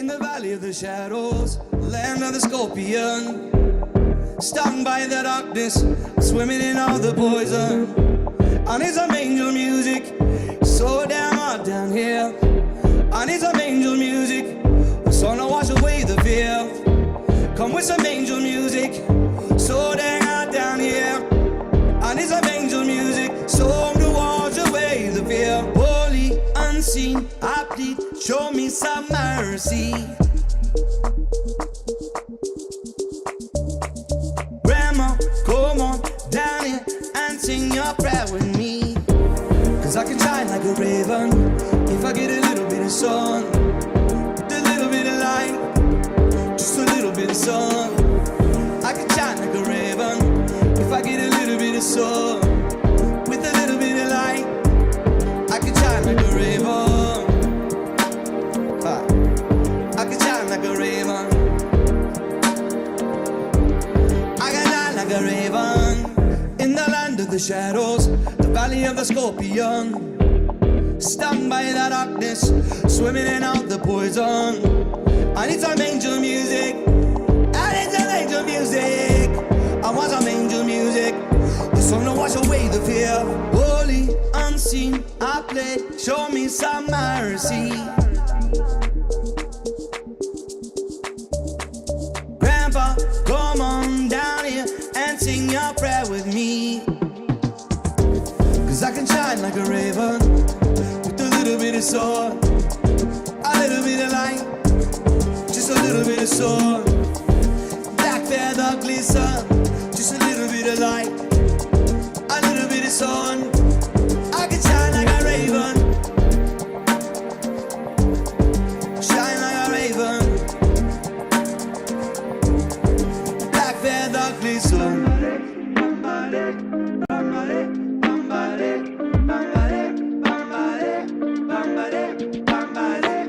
In the valley of the shadows, land of the scorpion, stung by the darkness, swimming in all the poison. I need some angel music, so damn hot down here. I need some angel music, so to wash away the fear. Come with some angel music, so damn hot down here. I need some angel music, so to wash away the fear. Holy, unseen, I plead, show me some mercy. Grandma, come on down here and sing your prayer with me. Cause I can shine like a raven if I get a little bit of sun, a little bit of light, just a little bit of sun. I can shine like a raven if I get a little bit of sun, with a little bit of light. I can shine like a raven. I can shine like a raven. I can shine like a raven in the land of the shadows, the valley of the scorpion. Stung by the darkness, swimming in out the poison. I need some angel music. I need some angel music. I want some angel music. The song to wash away the fear. Holy, unseen, I play. Show me some mercy. Grandpa, come on down here and sing your prayer with me. Cause I can shine like a raven, with a little bit of sun, a little bit of light, just a little bit of sun. Black feather glisten, just a little bit of light, a little bit of sun. I can shine like a raven, shine like a raven. Black feather glisten.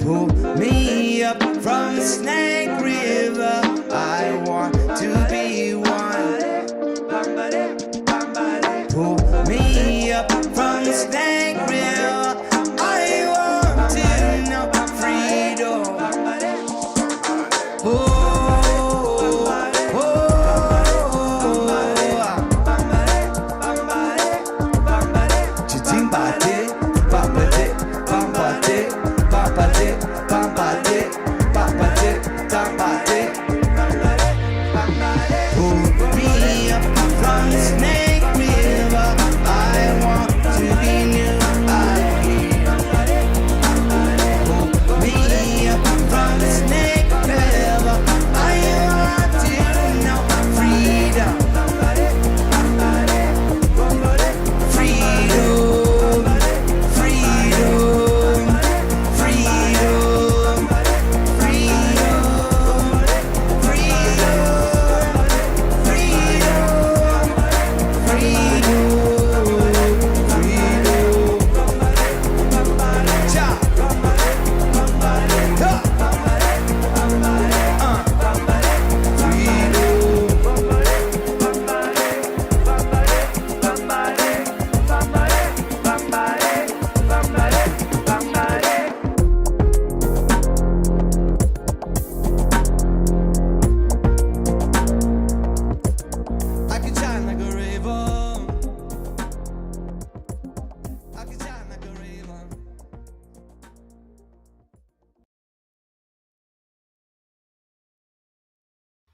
Pull me up from the Snake River. I want to be one. Pull me up from the Snake River. I want to know freedom. Oh,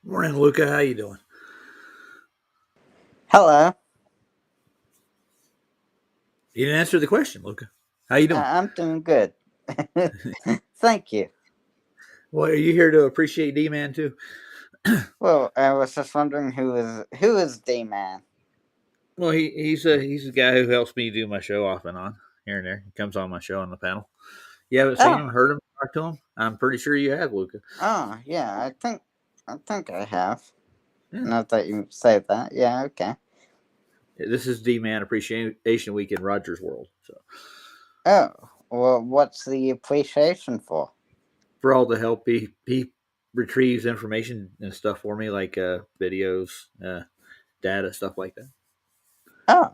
Morning, Luca. How you doing? Hello. You didn't answer the question, Luca. How you doing? I'm doing good. Thank you. Well, are you here to appreciate D-Man too? Well, I was just wondering who is D-Man? Well, he's a guy who helps me do my show off and on here and there. He comes on my show on the panel. You haven't seen him, heard him, talked to him? I'm pretty sure you have, Luca. Oh yeah, I think I have. Yeah. Not that you say that. Yeah, okay. This is D-Man Appreciation Week in Rogers World. So. Oh, well, what's the appreciation for? For all the help he retrieves information and stuff for me, like videos, data, stuff like that. Oh,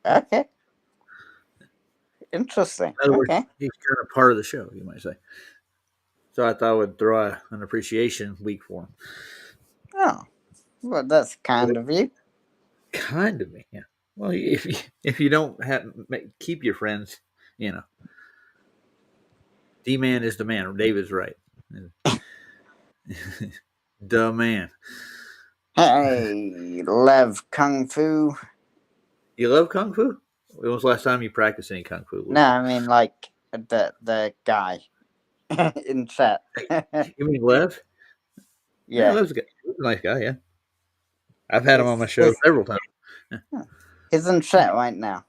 okay. Interesting. In other words, he's kind of part of the show, you might say. So I thought I would throw an appreciation week for him. Oh, well, that's kind of you. Kind of me, yeah. Well, if you don't keep your friends, you know, D-man is the man. David's right. The man. Hey, love kung fu. You love kung fu? When was the last time you practiced any kung fu, Luke? No, I mean like the guy in chat. You mean Lev? Yeah, Yeah, Lev's a nice guy. Yeah, I've had him on my he's, show several times. he's in chat right now.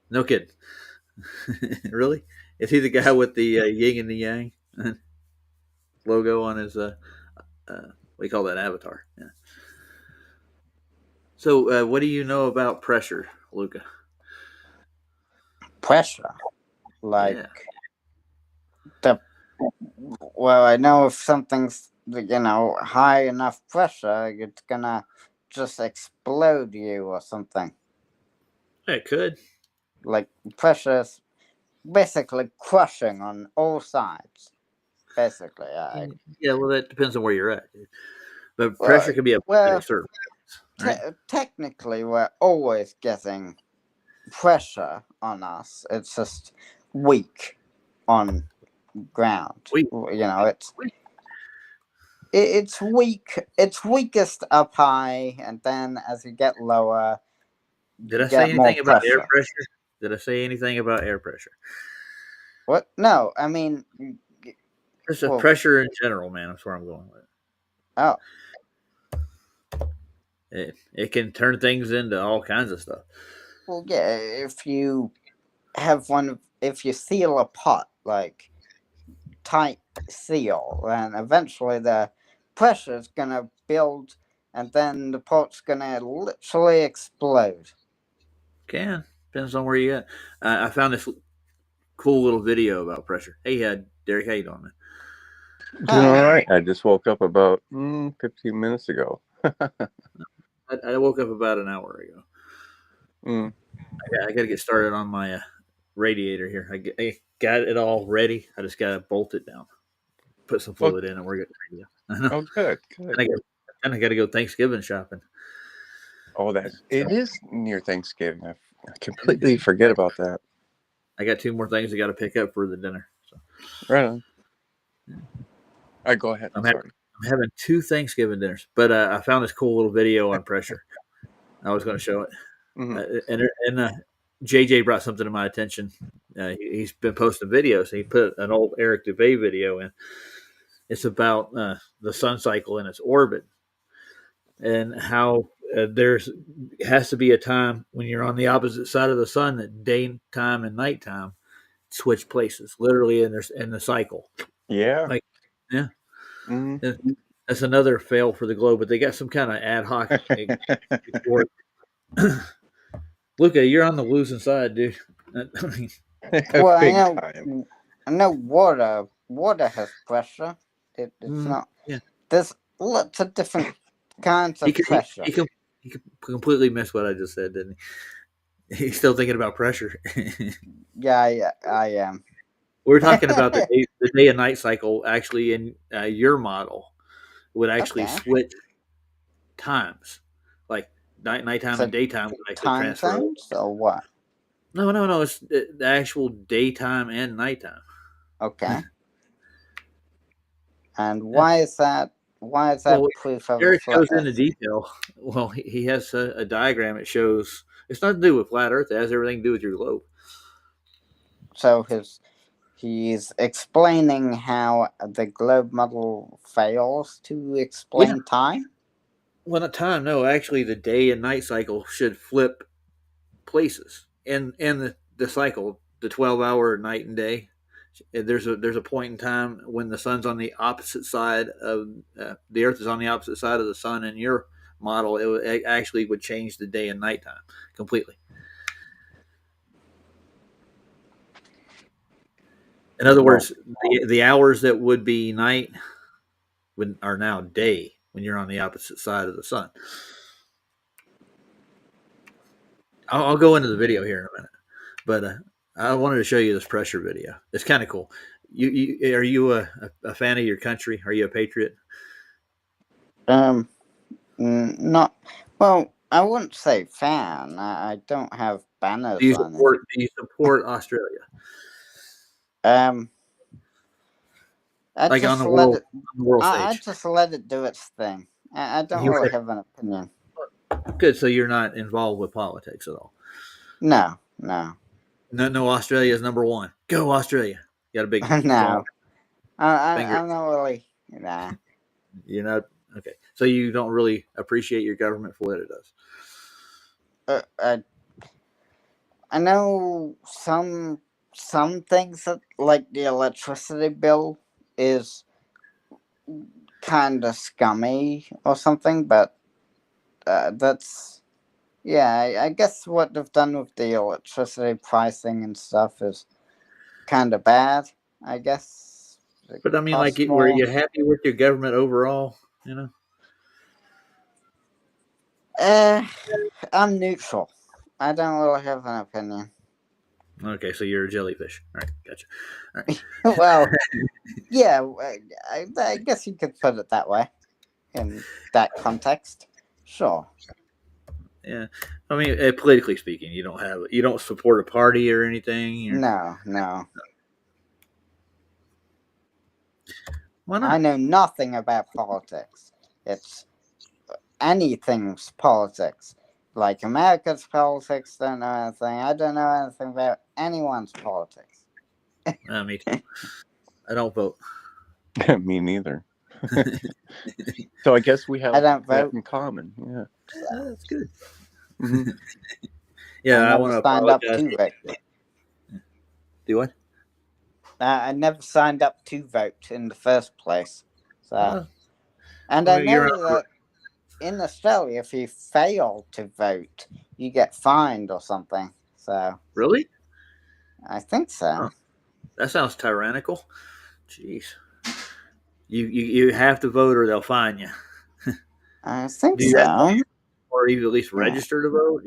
No kidding. Really? Is he the guy with the yin and the yang logo on his we call that avatar? Yeah. So, what do you know about pressure, Luca? Pressure, like Yeah. the. Well, I know if something's high enough pressure, it's gonna just explode you or something. It could. Like pressure's basically crushing on all sides. Basically, Yeah, well, that depends on where you're at. But pressure can be a certain. Right? Technically, we're always getting pressure on us. It's just weak on ground. Weak. It's weak. It's weakest up high, and then as you get lower, Did I say anything about air pressure? Did I say anything about air pressure? What? No, I mean, Just pressure in general, man. That's where I'm going with it. Oh. It can turn things into all kinds of stuff. Well, yeah, if you have if you seal a pot, like tight seal, then eventually the pressure is going to build, and then the pot's going to literally explode. Depends on where you at. I found this cool little video about pressure. Hey, Derek, how you doing, man? Doing all right. I just woke up about 15 minutes ago. I woke up about an hour ago. I got to get started on my radiator here. I got it all ready. I just got to bolt it down, put some fluid in, and we're good. Oh, good. And I got to go Thanksgiving shopping. Oh, it is near Thanksgiving. I completely forget about that. I got 2 more things I got to pick up for the dinner. So. Right on. Yeah. All right, go ahead. I'm having 2 Thanksgiving dinners, but I found this cool little video on pressure. I was going to show it. And JJ brought something to my attention. He's been posting videos. He put an old Eric Dubay video in. It's about the sun cycle and its orbit, and how has to be a time when you're on the opposite side of the sun that daytime and nighttime switch places, literally in the cycle. Yeah. Yeah. Mm-hmm. That's another fail for the globe, but they got some kind of ad hoc. Luca, you're on the losing side, dude. Well, I know water has pressure. It's not. Yeah. There's lots of different kinds of pressure. He completely missed what I just said, didn't he? He's still thinking about pressure. Yeah, I am. We're talking about the day and night cycle. Actually, in your model, would actually switch times, like nighttime and daytime would actually transfer. Time zones or what? No. It's the actual daytime and nighttime. Okay. And why is that? Why is that proof of Eric goes into detail. Well, he has a diagram. It shows it's nothing to do with flat Earth. It has everything to do with your globe. So he's explaining how the globe model fails to explain time. Well, not time. No, actually, the day and night cycle should flip places. And the cycle, the 12-hour night and day. There's a point in time when the sun's on the opposite side of the Earth is on the opposite side of the sun. In your model, it actually would change the day and nighttime completely. In other words, the hours that would be night are now day when you're on the opposite side of the sun. I'll go into the video here in a minute, but I wanted to show you this pressure video. It's kind of cool. are you a fan of your country? Are you a patriot? Not well. I wouldn't say fan. I don't have banners Do you on it. support Australia? I Like on just the let world it. I stage. just let it do its thing. I don't You really would- have an opinion. Good. So you're not involved with politics at all. No. No, Australia is number one. Go Australia. You got a big No. finger. I'm not really. Nah. You're not okay. So you don't really appreciate your government for what it does. I know some things that, like the electricity bill, is kind of scummy or something, but that's I guess what they've done with the electricity pricing and stuff is kind of bad. I guess. It But I mean, like, costs were more. you happy with your government overall? I'm neutral. I don't really have an opinion. Okay, so you're a jellyfish. All right, gotcha. All right. Well, yeah, I guess you could put it that way in that context. Sure. Yeah, I mean, politically speaking, you don't support a party or anything. No. Why I not? know nothing about politics. It's anything's politics. Like America's politics, don't know anything. I don't know anything about anyone's politics. Me too. I don't vote. Me neither. So I guess we have I don't that vote. in common. Yeah. That's good. Mhm. Yeah, I never want to signed up apologize. to vote. Do what? I never signed up to vote in the first place. So, Well, and well, I you're know that in Australia, if you fail to vote, you get fined or something. So really? I think so. Huh. That sounds tyrannical. Jeez. You have to vote or they'll fine you. I think Do you have so. or you at least Yeah. register to vote?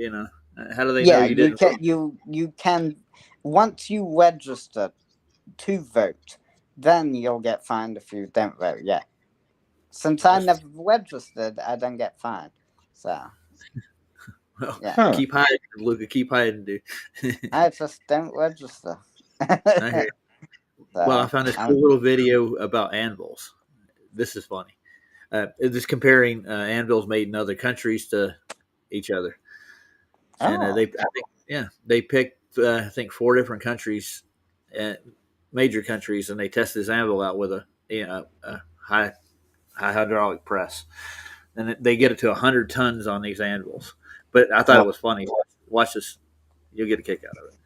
How do they Yeah, know you didn't vote? you can once you register to vote, then you'll get fined if you don't vote. Yeah. Since I never registered, I don't get fined. So Well, yeah, Huh. keep hiding, Luca. Keep hiding, dude. I just don't register. I hear you. Well, I found this cool little video about anvils. This is funny. It's just comparing anvils made in other countries to each other, and they picked I think 4 different countries, major countries, and they tested this anvil out with a high hydraulic press, and they get it to 100 tons on these anvils. But I thought it was funny. Watch this; you'll get a kick out of it.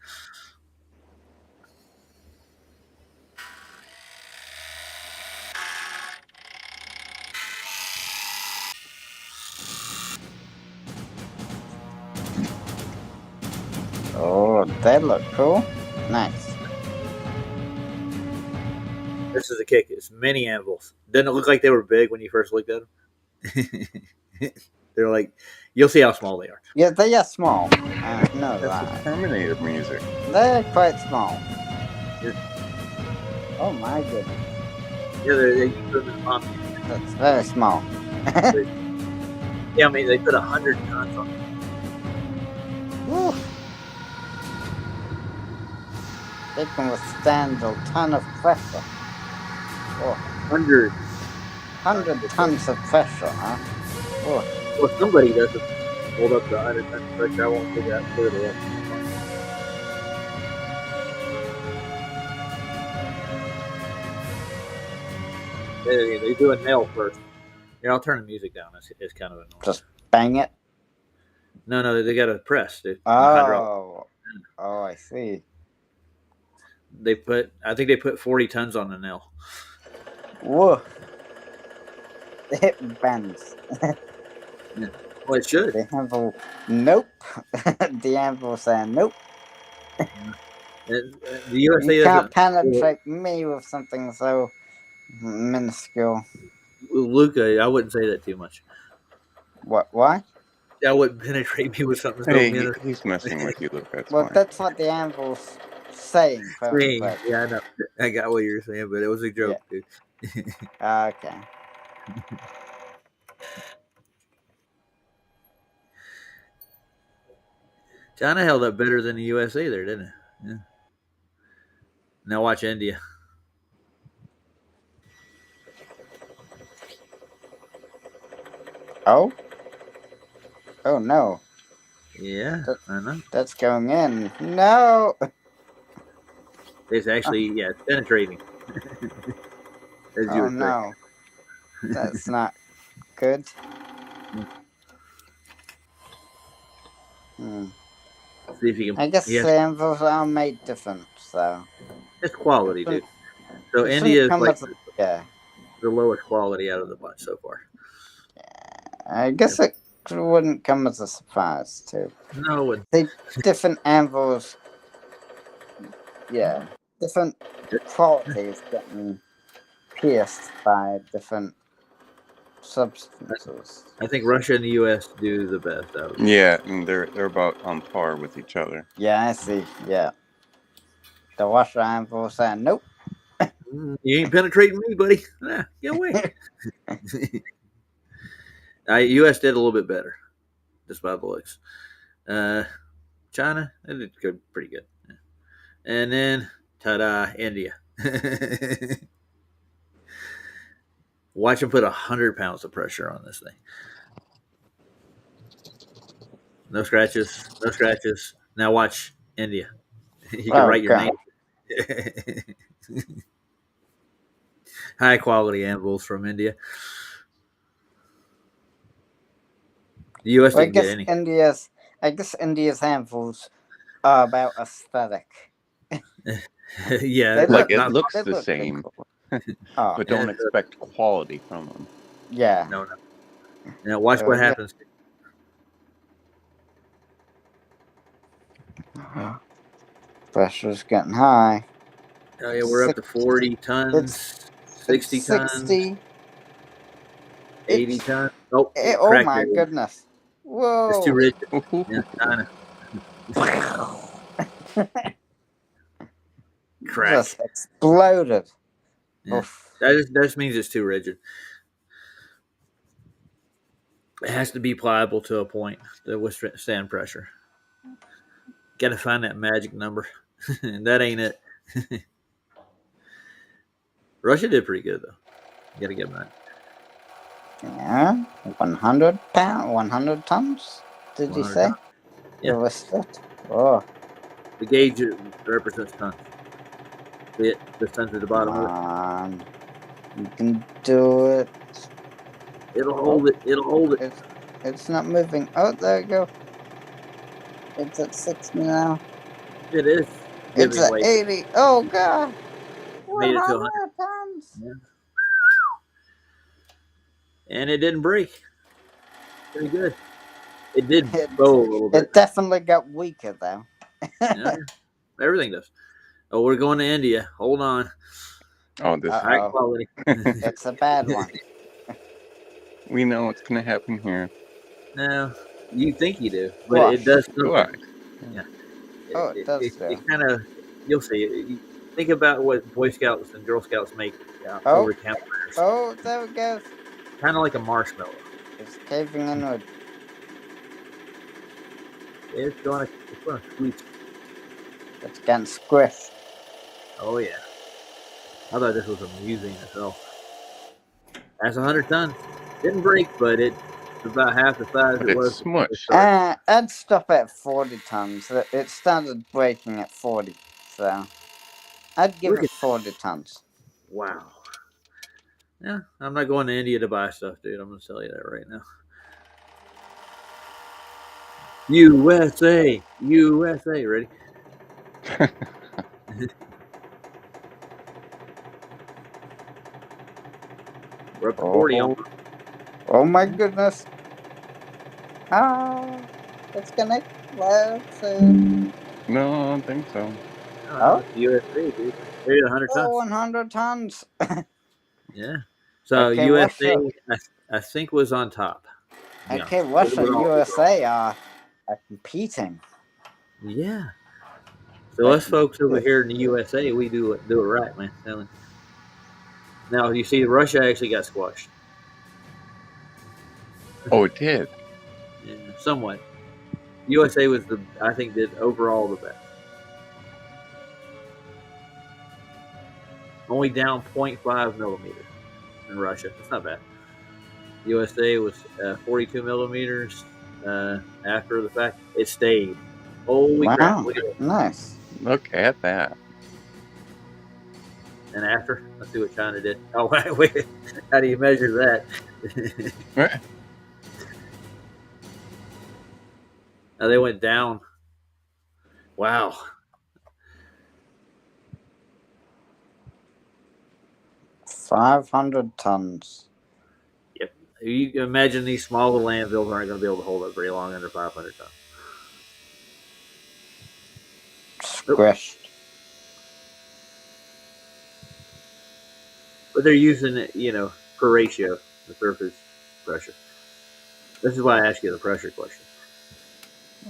Oh, that look cool. Nice. This is a kick. It's mini anvils. Didn't it look like they were big when you first looked at them? They're like, you'll see how small they are. Yeah, they are small. No, That's the Terminator music. they're quite small. Yeah. Oh my goodness, Yeah, they put them in palm. that's very small. Yeah, I mean, they put 100 tons on it. Whew. They can withstand a ton of pressure. 100. 100 tons of pressure, huh? Oh, Well, somebody doesn't hold up to 100 tons of pressure. I won't do that further up. They do a nail first. Here, I'll turn the music down. It's kind of annoying. just bang it. No, they got to press. Oh, I see. I think they put 40 tons on the nail. Whoa. It bends. Well, it should. The anvil, nope. The anvil saying nope. The USA You can't doesn't. penetrate me with something so minuscule. Luca, I wouldn't say that too much. What? Why? That wouldn't penetrate me with something so Hey, minuscule. he's messing with you, Luke. That's Well, fine. that's what the anvil's saying first, Saying, yeah, I know. I got what you were saying, but it was a joke, dude. okay. China held up better than the USA there, didn't it? Yeah. Now watch India. Oh no, Yeah, I know. that's going in. No. It's actually, yeah, it's penetrating. As you Oh would say. no, that's not good. Hmm. See if you can. I guess Yes, the anvils are made different, so it's quality, dude. So it India shouldn't is come like as yeah. the lowest quality out of the bunch so far. I guess it wouldn't come as a surprise too. No, it The different anvils, yeah, different qualities getting pierced by different substances. I think Russia and the U.S. do the best out of it. Yeah, and they're about on par with each other. Yeah, I see. Yeah, the Russia anvil saying nope. You ain't penetrating me, buddy. Nah, get away. U.S. did a little bit better, just by the looks. China, they did good, pretty good. And then, ta-da, India. Watch them put 100 pounds of pressure on this thing. No scratches, no scratches. Now watch India. You can write your God. name. High quality anvils from India. The U.S. Well, didn't get any. I guess India's anvils are about aesthetic. Yeah, They Like look- it looks they the look same, cool. Oh, but don't Yeah. expect quality from them. yeah. No. Now watch what Yeah. happens. Pressure's getting high. Oh yeah, we're up to 40 tons, 60 It's tons, 60. 80 It's- tons. Oh, it oh cracked my it. goodness. Whoa. It's too rigid. Yeah, China. Crack. Just exploded. Yeah. Oof. That just means it's too rigid. It has to be pliable to a point to withstand pressure. Got to find that magic number. That ain't it. Russia did pretty good though. You got to give them that. Yeah. 100 pounds, 100 tons, did you 100 say? tons. Yeah. You listed? Oh, The gauge represents tons. See it? The tons at the bottom of it. you can do it. It'll hold it. It'll hold it. It's not moving. Oh, there you go. It's at 60 now. It is. It's giving at weight. 80. Oh, God. Made it to 100 tons. And it didn't break. Pretty good. It did It- bow a little bit. It definitely got weaker, though. Yeah, everything does. Oh, we're going to India. Hold on. Oh, this Uh-oh. High quality. It's a bad one. we know what's gonna happen here. No, you think you do, but What? it does something. What? Oh, it does do. It kind of, you'll see. You think about what Boy Scouts and Girl Scouts make Oh. over campfires. Oh, there it goes. Kind of like a marshmallow. It's caving inward. It's going to squeeze. It's getting squished. Oh, yeah. I thought this was amusing itself. That's 100 tons. Didn't break, but it's about half the size But it it's was. smushed. I'd stop at 40 tons. It started breaking at 40, so I'd give Look it 40 tons. Wow. Yeah, I'm not going to India to buy stuff, dude. I'm going to tell you that right now. USA. USA. Ready? We're up to 40 on them. Oh my goodness. Ah, it's gonna explode soon. No, I don't think so. Oh. It's USA, dude. There's 100 tons. Oh, 100 tons. Yeah. So Okay, USA, Russia. I think, was on top. Yeah. Okay, Russia and Overall. USA are competing. Yeah. So us folks over here in the USA, we do it right, man. Now you see, Russia actually got squashed. Oh, it did. Yeah, somewhat. USA was I think did overall the best. Only down 0.5 millimeters in Russia. That's not bad. USA was 42 millimeters after the fact. It stayed. Holy crap. Wow, nice. Look at that. And after, let's see what China did. Oh, wait. How do you measure that? Oh, they went down. Wow. $500 tons. Yep. You can imagine these small little landfills aren't going to be able to hold up very long under 500 tons. Squished. But they're using it, per ratio, the surface pressure. This is why I ask you the pressure question.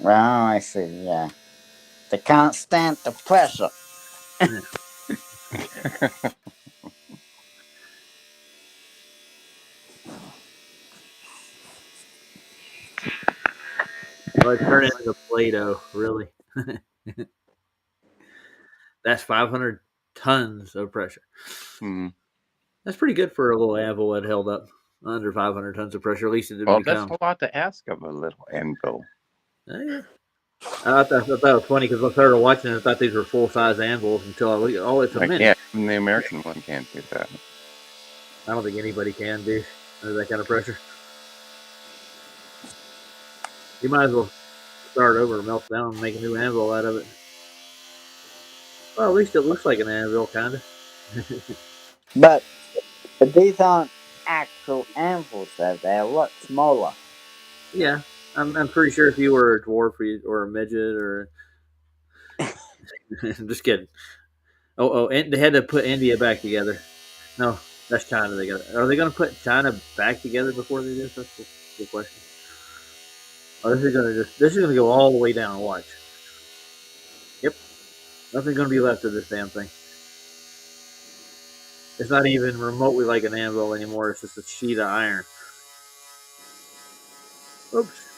Well, I see, yeah. They can't stand the pressure. Yeah. Well, it turned into Play-Doh, really. That's 500 tons of pressure. Mm-hmm. That's pretty good for a little anvil that held up under 500 tons of pressure. At least it didn't Well, become. that's a lot to ask of a little anvil. Yeah. I thought it was funny because I started watching it. I thought these were full-size anvils until I looked at, it's a minute. Yeah, even the American one can't do that. I don't think anybody can do under that kind of pressure. You might as well start over and melt down and make a new anvil out of it. Well, at least it looks like an anvil, kind of. But these aren't actual anvils, though. They're a lot smaller. Yeah, I'm pretty sure if you were a dwarf or a midget or... Just kidding. And they had to put India back together. No, that's China. Are they going to put China back together before they do this? That's the question. Oh, this is gonna go all the way down. Watch. Yep. Nothing's gonna be left of this damn thing. It's not even remotely like an anvil anymore. It's just a sheet of iron. Oops.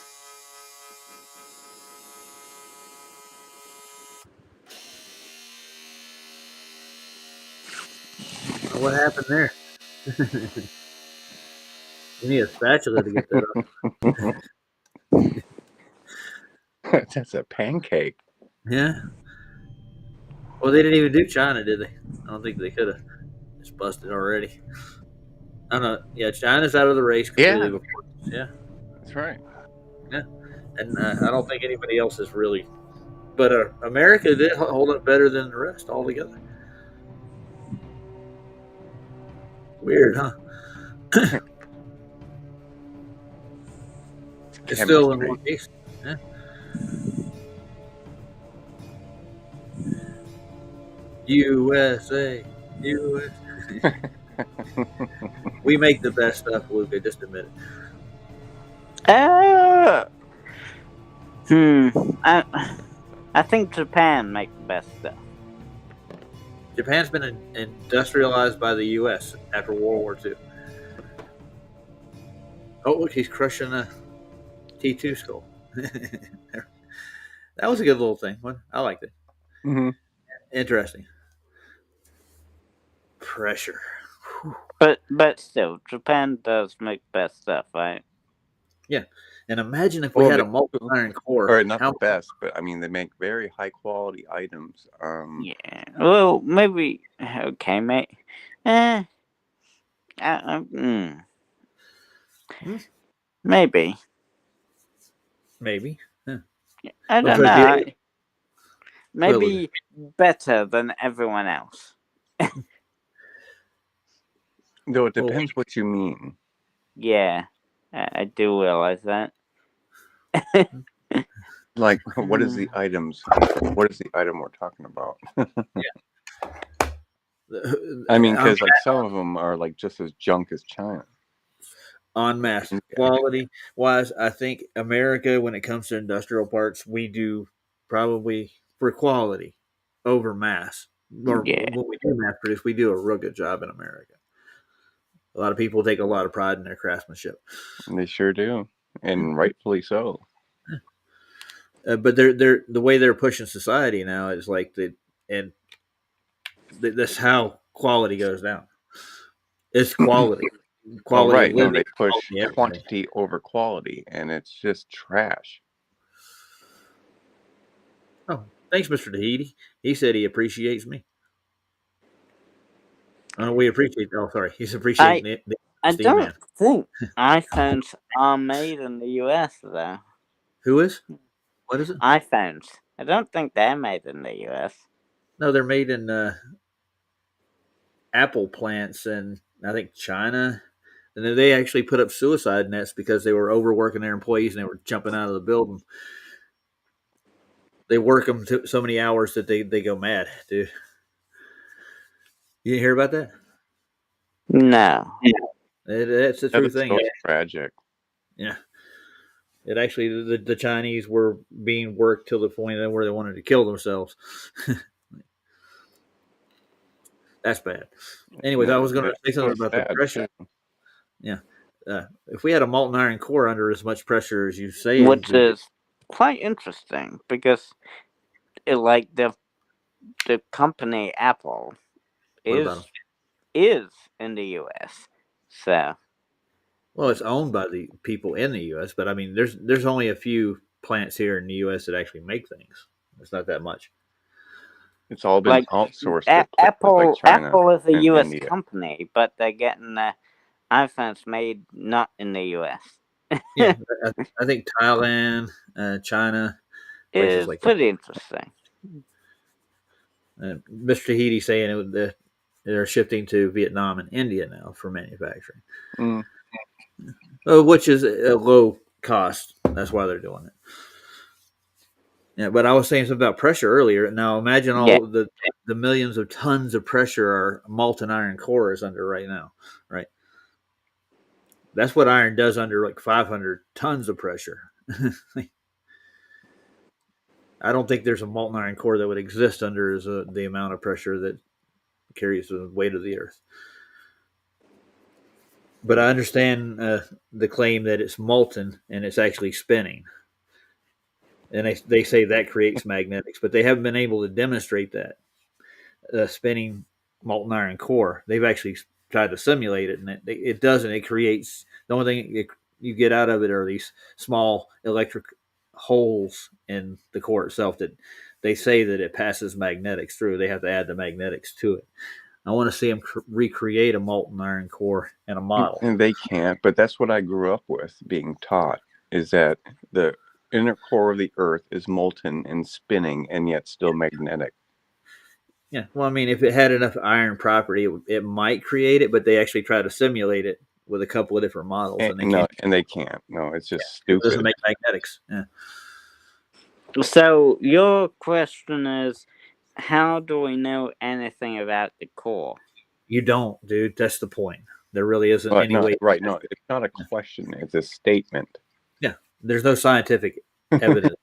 What happened there? You need a spatula to get that off. That's a pancake. Yeah. Well, they didn't even do China, did they? I don't think they could have. It's busted already. I don't know. Yeah, China's out of the race completely before. Yeah. That's right. Yeah. And I don't think anybody else is really. But America did hold up better than the rest altogether. Weird, huh? It's still in one piece. Yeah. USA. We make the best stuff, Luca. Just admit it. I think Japan make the best stuff. Japan's been industrialized by the U.S. after World War II. Oh, look, he's crushing a T2 skull. That was a good little thing. I liked it. Mm-hmm. Interesting. Pressure. But still, Japan does make best stuff, right? Yeah. And imagine if we had a molten iron core. Or not the best, but I mean, they make very high quality items. Yeah. Well, maybe. Okay, mate. Maybe. Maybe. Yeah. I don't know. Maybe better than everyone else. Though it depends what you mean. Yeah, I do realize that. Like, what is the items? What is the item we're talking about? Yeah. I mean, because like some of them are like just as junk as China. En masse. Quality wise, I think America, when it comes to industrial parts, we do probably for quality over mass. Or Yeah. when we do mass produce, we do a real good job in America. A lot of people take a lot of pride in their craftsmanship. They sure do, and rightfully so. But they're the way they're pushing society now is like that's how quality goes down. It's quality, Oh, quality of right. No, living, they push quality of everything. quantity over quality, and it's just trash. Oh, thanks, Mr. Tahiti. He said he appreciates me. We appreciate. Oh, sorry, he's appreciating the I Steam don't Man. think iPhones are made in the US, though. Who is? What is it? iPhones. I don't think they're made in the US. No, they're made in Apple plants in I think China. And then they actually put up suicide nets because they were overworking their employees and they were jumping out of the building. They work them to so many hours that they go mad, dude. You didn't hear about that? No. It's a That true is thing. so tragic. Yeah. It actually, the Chinese were being worked till the point where they wanted to kill themselves. That's bad. Anyways, I was going to That's say something so about the sad, pressure. too. Yeah. If we had a molten iron core under as much pressure as you say, Which is quite interesting because, like, the company Apple what about them? is in the US. So, Well, it's owned by the people in the U.S., but I mean, there's only a few plants here in the U.S. that actually make things. It's not that much. It's all been like, outsourced to places like China Apple is a and US India. company, but they're getting iPhones made not in the US. Yeah, I think Thailand, China, places It's like that. pretty interesting. Mr. Tahiti saying they're shifting to Vietnam and India now for manufacturing, Mm. which is a low cost. That's why they're doing it. Yeah, but I was saying something about pressure earlier. Now imagine all the millions of tons of pressure our molten iron core is under right now, right? That's what iron does under like 500 tons of pressure. I don't think there's a molten iron core that would exist under the amount of pressure that carries the weight of the Earth. But I understand the claim that it's molten and it's actually spinning. And they say that creates magnetics, but they haven't been able to demonstrate that spinning molten iron core. They've actually tried to simulate it, and it doesn't. It creates the only thing you get out of it are these small electric holes in the core itself that they say that it passes magnetics through. They have to add the magnetics to it. I want to see them recreate a molten iron core in a model. And they can't, but that's what I grew up with being taught, is that the inner core of the Earth is molten and spinning and yet still magnetic. Yeah, well, I mean, if it had enough iron property, it might create it, but they actually try to simulate it with a couple of different models, and they can't. No, it's just It stupid. doesn't make magnetics. Yeah. So your question is, how do we know anything about the core? You don't, dude. That's the point. There really isn't any way. Right? No, it's not a question. It's a statement. Yeah, there's no scientific evidence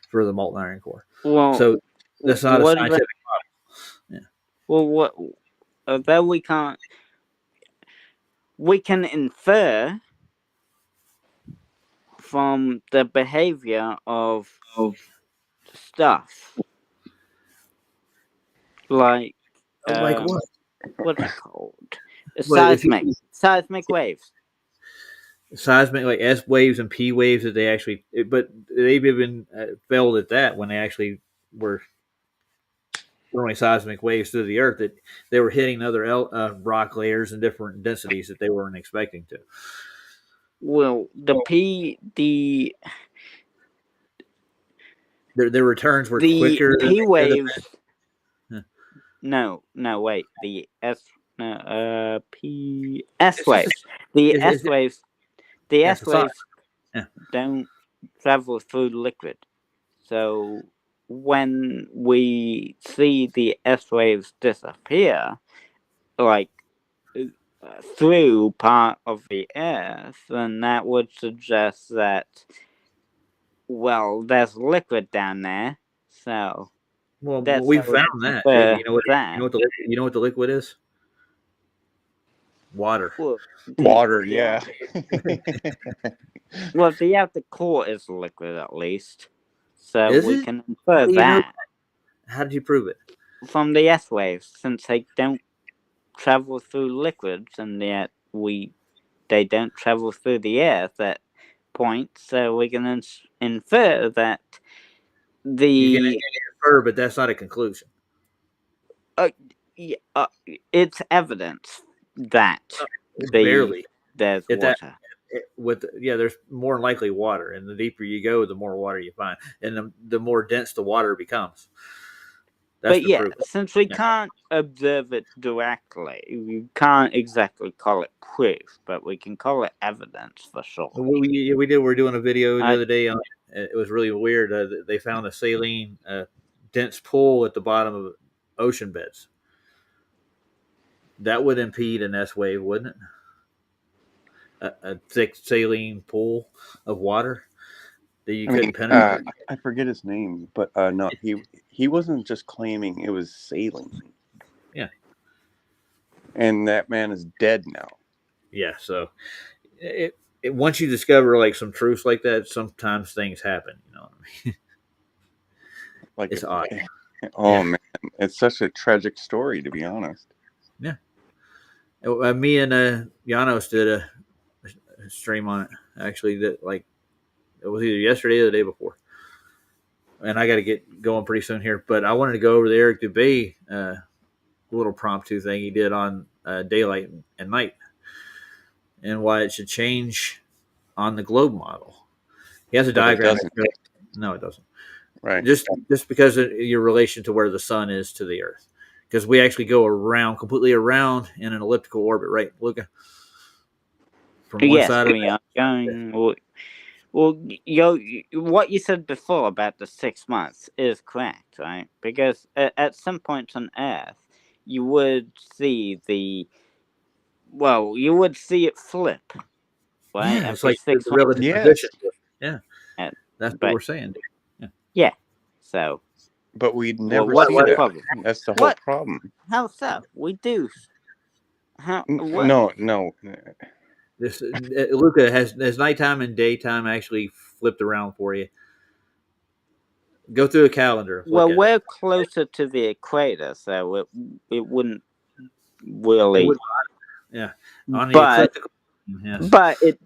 for the molten iron core. Well, so that's not a scientific model. Yeah. Well, what? Though we can infer from the behavior of stuff, like what? What's it called? Well, Seismic waves. Seismic, like S waves and P waves, that they actually, but they've even failed at that when they actually were throwing seismic waves through the Earth, that they were hitting other rock layers and different densities that they weren't expecting to. Well, their returns were quicker. P waves. No, wait. The S waves. The S waves. The S waves don't travel through liquid. So when we see the S waves disappear, like through part of the Earth, then that would suggest that, well, there's liquid down there, so Well, That's we how we found that. infer You know what? that. You know what the liquid is? Water. Well, Water, yeah. well, the outer core is liquid at least, so Is we it? can How infer do you know? that How did you prove it? from the S waves, since they don't travel through liquids, and yet they don't travel through the air at that point, so we can infer that You can the infer, but that's not a conclusion. y- it's evidence that Barely. there's If that water. there's more than likely water, and the deeper you go, the more water you find, and the more dense the water becomes. That's But been yeah, proven. since we Yeah. can't observe it directly, we can't exactly call it proof, but we can call it evidence for sure. We did. We're doing a video the I- other day on. It was really weird. They found a saline dense pool at the bottom of ocean beds. That would impede an S wave, wouldn't it? A thick saline pool of water that you couldn't penetrate. I forget his name, but no, he wasn't just claiming it was saline. Yeah. And that man is dead now. Yeah. So once you discover like some truths like that, sometimes things happen. You know what I mean? Like It's odd. Oh Yeah. man, it's such a tragic story, to be honest. Yeah. Me and Janos did a stream on it. Actually, that like it was either yesterday or the day before. And I got to get going pretty soon here, but I wanted to go over the Eric Dubay little promptu thing he did on daylight and night, and why it should change on the globe model. He has a diagram. No, it doesn't. Right. Just because of your relation to where the sun is to the Earth, because we actually go completely around in an elliptical orbit, right, Luca? From one yes, side we are going. Well, what you said before about the 6 months is correct, right? Because at some point on Earth, you would see you would see it flip, right? Yeah, it's Every like 6 the months. relative Yes. position. Yeah, And- that's but- what we're saying. Yeah. So But we'd never what's see the that. problem? That's the whole What? problem. How so? We do. How? What? No. This Luca has nighttime and daytime actually flipped around for you. Go through a calendar. Well, we're closer to the equator, so it wouldn't really. Yeah, on the But ecliptical. Yes. but it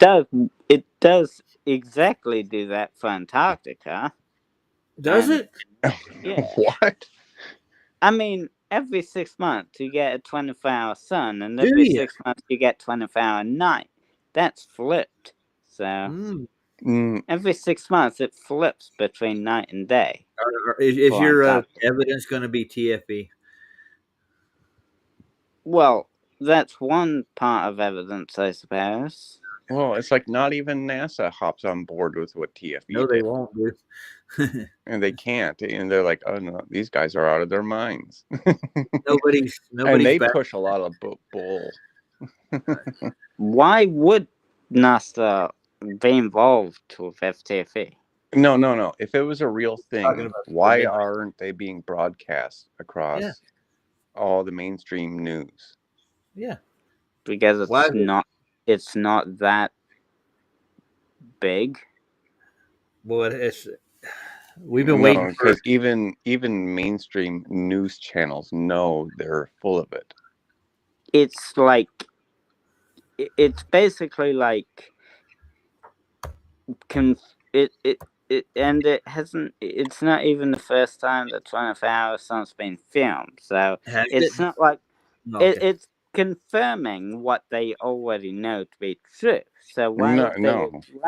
does exactly do that for Antarctica. Does and- it? Yeah. What? I mean, every 6 months you get a 24-hour sun, and Do every ya? 6 months you get 24-hour night. That's flipped. So Mm, every 6 months it flips between night and day. Is For your Antarctica. evidence going to be TFE? Well, that's one part of evidence, I suppose. well, it's like not even NASA hops on board with what TFE No, they did. won't, dude. And they can't. And they're like, oh no, these guys are out of their minds. Nobody's And they back. push a lot of bull. Why would NASA be involved with FTFE? No. If it was a real Talking thing, about why the- aren't they being broadcast across Yeah. all the mainstream news? Yeah. Because Why is it- it's not that big. Well, we've been waiting for because even mainstream news channels know they're full of it. It's like it's basically like and it hasn't. It's not even the first time the 24-hour sun's been filmed, so Has it's it? not like Okay. it's confirming what they already know to be true. So why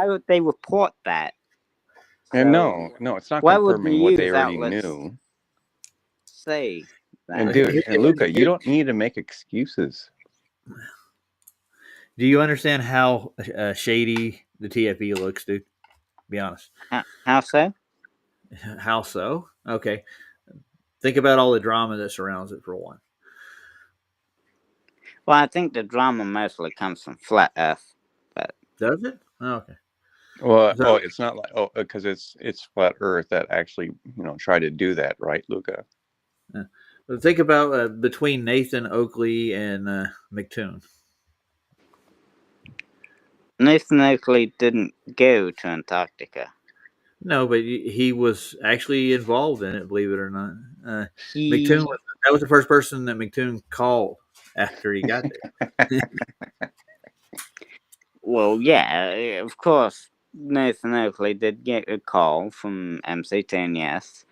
would they report that? And So no, it's not why would confirming what they news already outlets knew. say that? And dude, and Luca, you don't need to make excuses. Do you understand how shady the TFE looks, dude? Be honest. How so? How so? Okay. Think about all the drama that surrounds it, for one. Well, I think the drama mostly comes from Flat Earth. Does it? Oh, okay. Well, So- it's not like because it's Flat Earth that actually try to do that, right, Luca? But think about between Nathan Oakley and McToon. Nathan Oakley didn't go to Antarctica. No, but he was actually involved in it, believe it or not. He That was the first person that McToon called after he got there. Well, yeah, of course, Nathan Oakley did get a call from MC10, yes.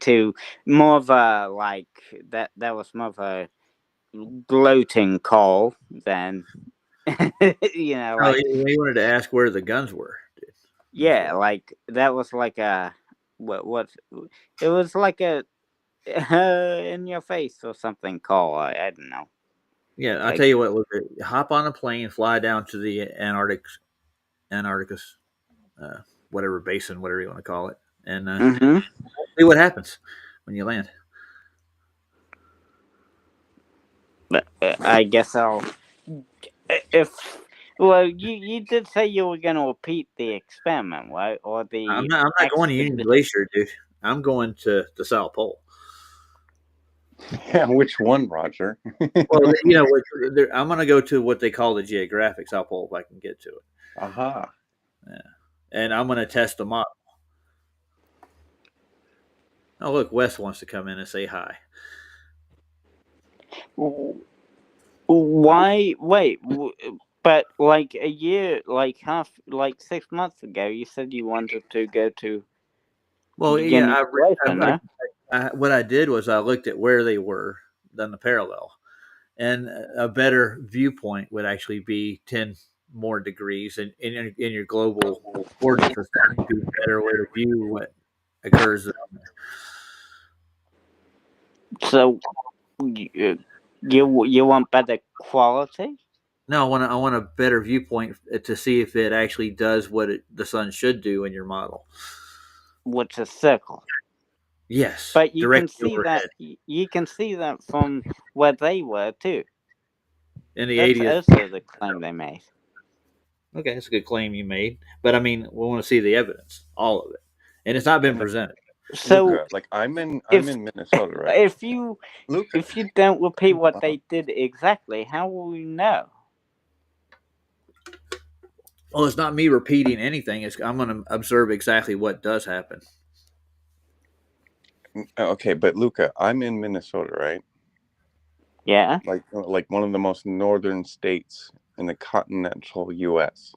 To more of a, like, that was more of a gloating call than, you know, No, like, he wanted to ask where the guns were. yeah, like, that was like a, what, it was like a, in your face or something call, I don't know. Yeah, I'll Like, tell you what, look, hop on a plane, fly down to the Antarctica, whatever basin, whatever you want to call it, and see what happens when you land. but I guess I'll, if, well, you did say you were going to repeat the experiment, right? Or the I'm not going to Union Glacier, dude. I'm going to the South Pole. Yeah, which one, Roger? Well, I'm going to go to what they call the geographic South Pole if I can get to it. Aha. Yeah. And I'm going to test the model. Oh, look, Wes wants to come in and say hi. Why? Wait, but like a year, like 6 months ago, you said you wanted to go to. Well, yeah, no? what I did was I looked at where they were, done the parallel, and a better viewpoint would actually be 10 more degrees in your global coordinate system. It'd be a better way to view what occurs. So you want better quality? No, I want a better viewpoint to see if it actually does what the sun should do in your model. Which is circle. Yes, but you can see overhead. that. You can see that from where they were too. In the That's 80th. also the claim they made. Okay, that's a good claim you made, but I mean, we want to see the evidence, all of it, and it's not been presented. So, Luca, like I'm in Minnesota, right? If you don't repeat what they did exactly, how will we know? Well, it's not me repeating anything. I'm going to observe exactly what does happen. Okay, but Luca, I'm in Minnesota, right? Yeah. Like one of the most northern states in the continental U.S.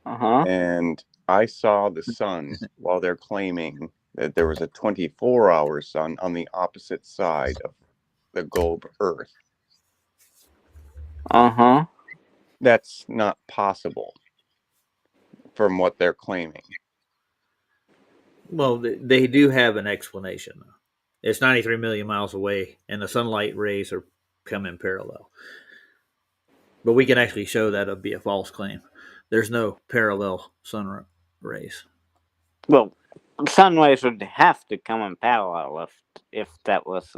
And I saw the sun while they're claiming that there was a 24-hour sun on the opposite side of the globe Earth. That's not possible from what they're claiming. Well, they do have an explanation. It's 93 million miles away, and the sunlight rays are coming parallel. But we can actually show that it'd be a false claim. There's no parallel sun rays. Well, sun rays would have to come in parallel if that was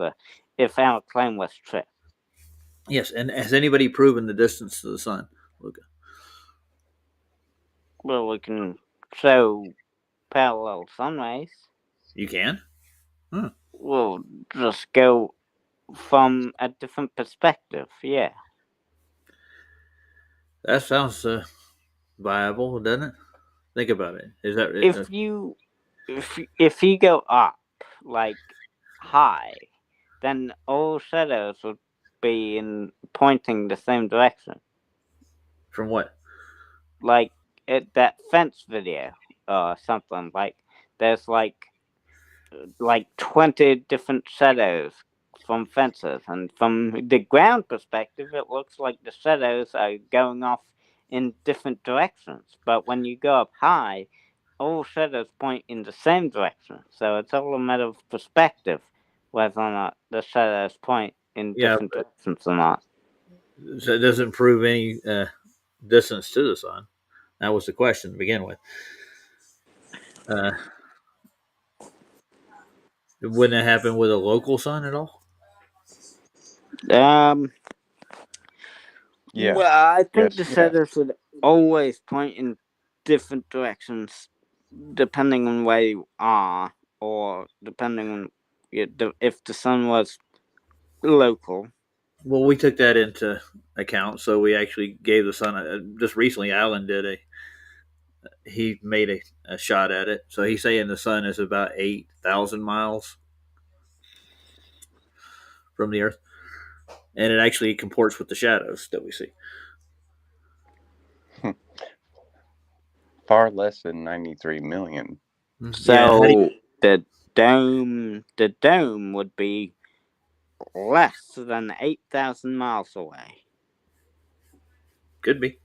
if our claim was true. Yes, and has anybody proven the distance to the sun, Luca? Well, we can show parallel sun rays. You can? Huh. We'll just go from a different perspective, yeah. That sounds viable, doesn't it? Think about it. Is that if you go up like high, then all shadows would be pointing the same direction. From what? Like that fence video or something. Like there's like 20 different shadows from fences, and from the ground perspective, it looks like the shadows are going off in different directions. But when you go up high, all shadows point in the same direction. So it's all a matter of perspective, whether or not the shadows point in different directions or not. So it doesn't prove any distance to the sun. That was the question to begin with. Wouldn't it happen with a local sun at all? Yeah. Well, I think the shadows would always point in different directions, depending on where you are, or depending on if the sun was local. Well, we took that into account, so we actually gave the sun. Just recently, Alan he made a shot at it. So he's saying the sun is about 8,000 miles from the Earth, and it actually comports with the shadows that we see. Far less than 93 million. So the dome would be less than 8,000 miles away. Could be.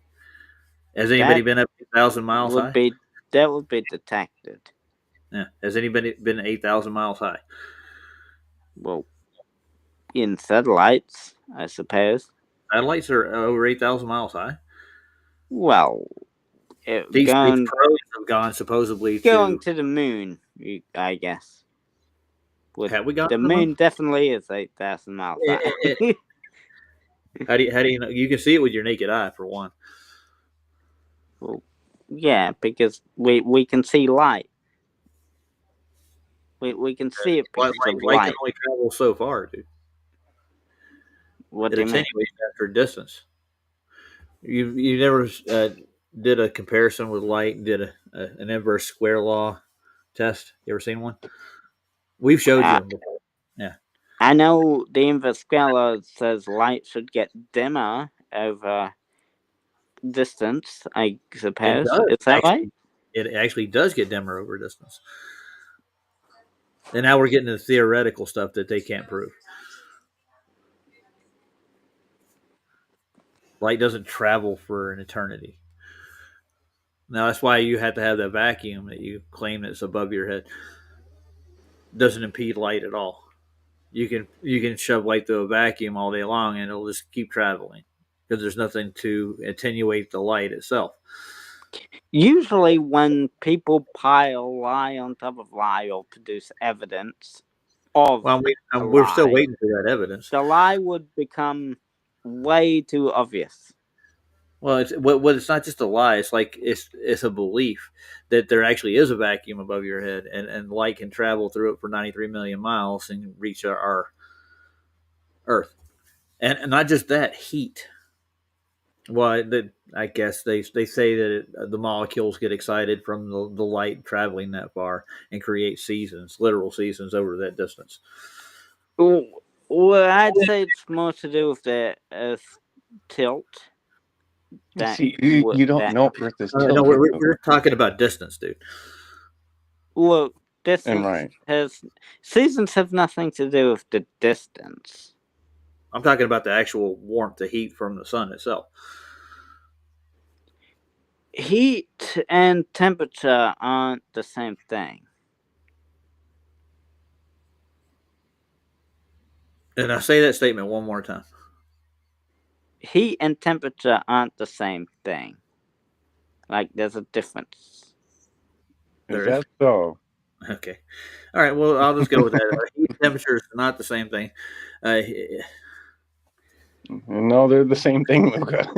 Has anybody been up 8,000 miles high? That would be detected. Yeah. Has anybody been 8,000 miles high? Well, in satellites, I suppose. Satellites are over 8,000 miles high. Well, Deep Space Probes have gone supposedly to the moon, I guess. Have we gone the to the moon? Definitely is 8,000 miles high. How do you know? You can see it with your naked eye, for one. Well, yeah, because we can see light. We can see it because of light can only travel so far, dude. What it do you mean? attenuates after distance. You never did a comparison with light? Did an inverse square law test? You ever seen one? We've showed you them before. Yeah. I know the inverse square law says light should get dimmer over distance, I suppose. Is that right? It actually does get dimmer over distance. And now we're getting to the theoretical stuff that they can't prove. Light doesn't travel for an eternity. Now that's why you have to have that vacuum that you claim that's above your head. Doesn't impede light at all. You can shove light through a vacuum all day long and it'll just keep traveling because there's nothing to attenuate the light itself. Usually when people pile lie on top of lie or produce evidence of we're still waiting for that evidence. The lie would become way too obvious. Well, it's not just a lie. It's like it's a belief that there actually is a vacuum above your head, and light can travel through it for 93 million miles and reach our Earth, and not just that, heat. Well, I guess they say that the molecules get excited from the light traveling that far and create seasons, literal seasons over that distance. Well, I'd say it's more to do with the Earth tilt. See, you don't know Earth is tilted. No, we're talking about distance, dude. Well, distance seasons have nothing to do with the distance. I'm talking about the actual warmth, the heat from the sun itself. Heat and temperature aren't the same thing. And I say that statement one more time. Heat and temperature aren't the same thing. Like, there's a difference. Is that so? Okay. All right. Well, I'll just go with that. Heat and temperature is not the same thing. No, they're the same thing, Luca.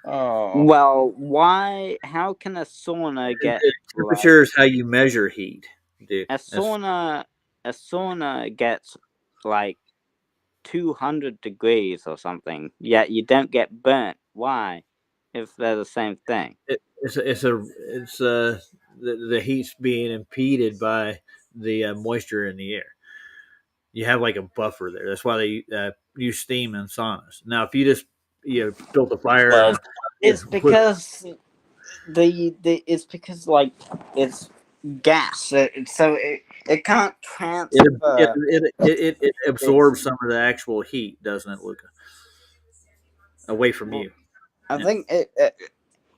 Oh. Well, why? How can a sauna get temperature is how you measure heat, dude. A sauna gets like 200 degrees or something. Yet you don't get burnt. Why? If they're the same thing. The heat's being impeded by the moisture in the air. You have like a buffer there. That's why they use steam in saunas. Now, if you just built a fire, well, it's because it's because like it's gas, so it can't transfer. It absorbs some of the actual heat, doesn't it, Luca? Away from you. I think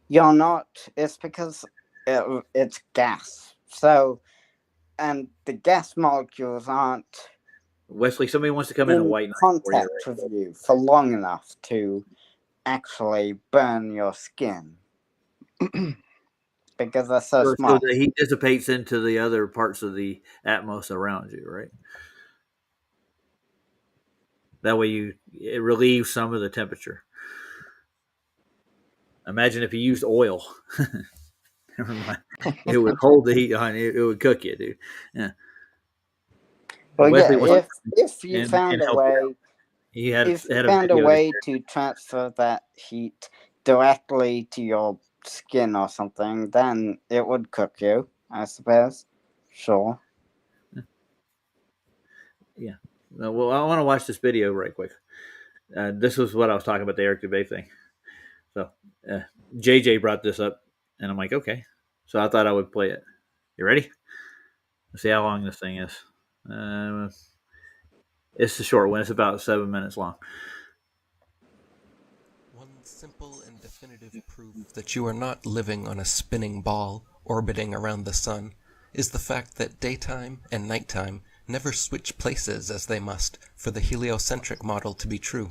you're not. It's because it's gas. So, and the gas molecules aren't. Wesley, somebody wants to come in and whiten contact with you for long enough to actually burn your skin. Because they're so small. So the heat dissipates into the other parts of the atmosphere around you, right? That way it relieves some of the temperature. Imagine if you used oil. Never mind. It would hold the heat on it. It would cook you, dude. Yeah. Well, Wesley yeah, was if you and found a helped you out. way, He had if you had a found a video. way to transfer that heat directly to your skin or something, then it would cook you, I suppose. Sure. Yeah. Well, I want to watch this video right quick. This was what I was talking about, the Eric Dubay thing. So JJ brought this up, and I'm like, okay. So I thought I would play it. You ready? Let's see how long this thing is. It's a short one. It's about 7 minutes long. One simple and definitive proof that you are not living on a spinning ball orbiting around the sun is the fact that daytime and nighttime never switch places as they must for the heliocentric model to be true.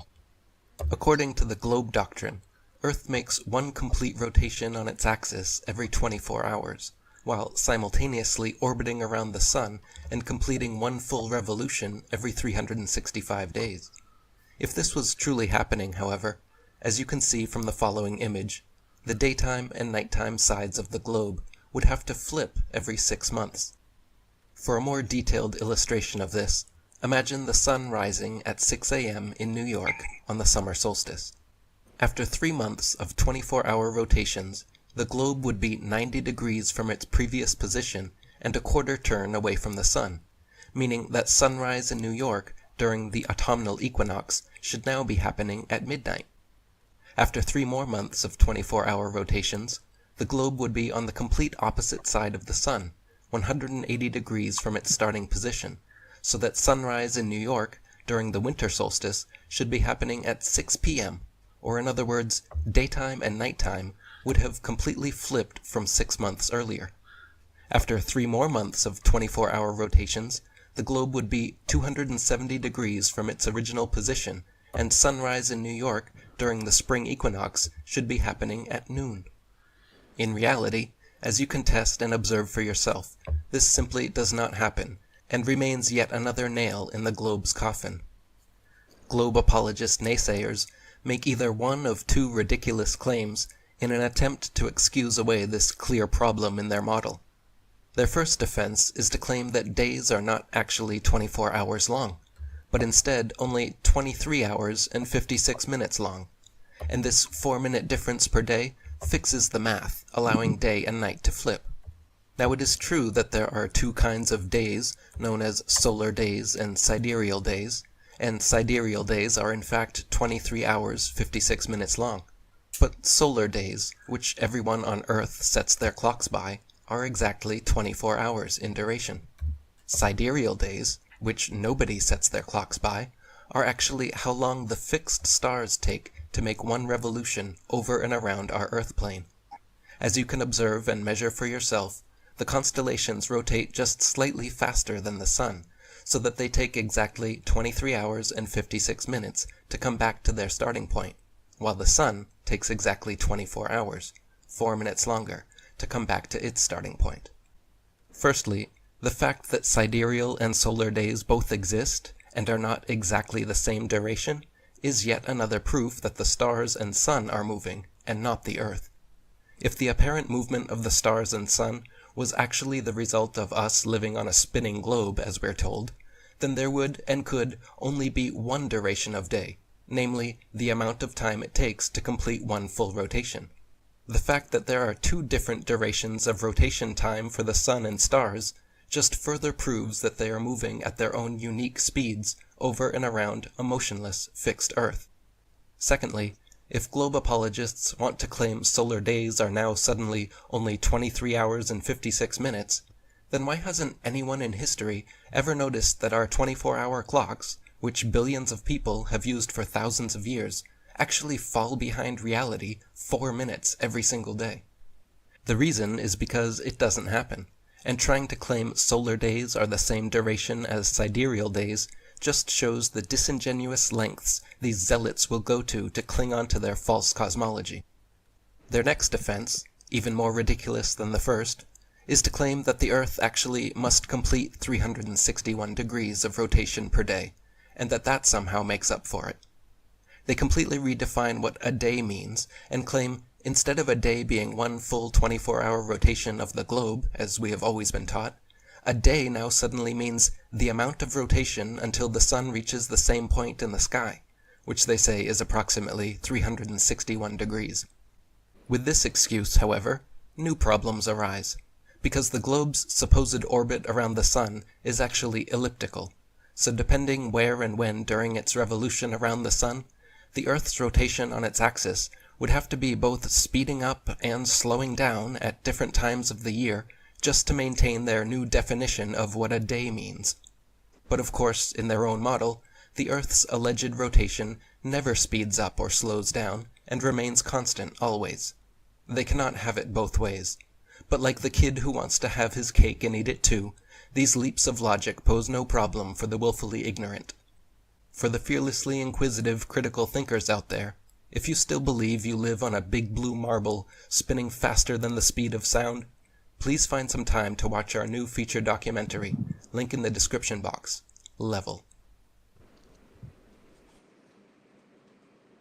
According to the globe doctrine, Earth makes one complete rotation on its axis every 24 hours, while simultaneously orbiting around the sun and completing one full revolution every 365 days. If this was truly happening, however, as you can see from the following image, the daytime and nighttime sides of the globe would have to flip every 6 months. For a more detailed illustration of this, imagine the sun rising at 6 a.m. in New York on the summer solstice. After 3 months of 24-hour rotations, the globe would be 90 degrees from its previous position and a quarter turn away from the sun, meaning that sunrise in New York during the autumnal equinox should now be happening at midnight. After 3 more months of 24-hour rotations, the globe would be on the complete opposite side of the sun, 180 degrees from its starting position, so that sunrise in New York during the winter solstice should be happening at 6 p.m., or in other words, daytime and nighttime would have completely flipped from 6 months earlier. After 3 more months of 24-hour rotations, the globe would be 270 degrees from its original position, and sunrise in New York during the spring equinox should be happening at noon. In reality, as you can test and observe for yourself, this simply does not happen, and remains yet another nail in the globe's coffin. Globe apologist naysayers make either one of 2 ridiculous claims in an attempt to excuse away this clear problem in their model. Their first defense is to claim that days are not actually 24 hours long, but instead only 23 hours and 56 minutes long, and this 4-minute difference per day fixes the math, allowing day and night to flip. Now it is true that there are 2 kinds of days, known as solar days and sidereal days, and sidereal days are in fact 23 hours 56 minutes long. But solar days, which everyone on Earth sets their clocks by, are exactly 24 hours in duration. Sidereal days, which nobody sets their clocks by, are actually how long the fixed stars take to make one revolution over and around our Earth plane. As you can observe and measure for yourself, the constellations rotate just slightly faster than the sun, so that they take exactly 23 hours and 56 minutes to come back to their starting point, while the sun takes exactly 24 hours, 4 minutes longer, to come back to its starting point. Firstly, the fact that sidereal and solar days both exist and are not exactly the same duration is yet another proof that the stars and sun are moving, and not the Earth. If the apparent movement of the stars and sun was actually the result of us living on a spinning globe, as we're told, then there would and could only be one duration of day, namely, the amount of time it takes to complete one full rotation. The fact that there are 2 different durations of rotation time for the sun and stars just further proves that they are moving at their own unique speeds over and around a motionless, fixed Earth. Secondly, if globe apologists want to claim solar days are now suddenly only 23 hours and 56 minutes, then why hasn't anyone in history ever noticed that our 24-hour clocks, which billions of people have used for thousands of years, actually fall behind reality 4 minutes every single day? The reason is because it doesn't happen, and trying to claim solar days are the same duration as sidereal days just shows the disingenuous lengths these zealots will go to cling on to their false cosmology. Their next defense, even more ridiculous than the first, is to claim that the Earth actually must complete 361 degrees of rotation per day, and that somehow makes up for it. They completely redefine what a day means, and claim Instead of a day being one full 24-hour rotation of the globe, as we have always been taught, a day now suddenly means the amount of rotation until the sun reaches the same point in the sky, which they say is approximately 361 degrees. With this excuse, however, new problems arise, because the globe's supposed orbit around the sun is actually elliptical, so depending where and when during its revolution around the sun, the Earth's rotation on its axis would have to be both speeding up and slowing down at different times of the year just to maintain their new definition of what a day means. But of course, in their own model, the Earth's alleged rotation never speeds up or slows down, and remains constant always. They cannot have it both ways. But like the kid who wants to have his cake and eat it too, these leaps of logic pose no problem for the willfully ignorant. For the fearlessly inquisitive critical thinkers out there, if you still believe you live on a big blue marble spinning faster than the speed of sound, please find some time to watch our new feature documentary, link in the description box, Level.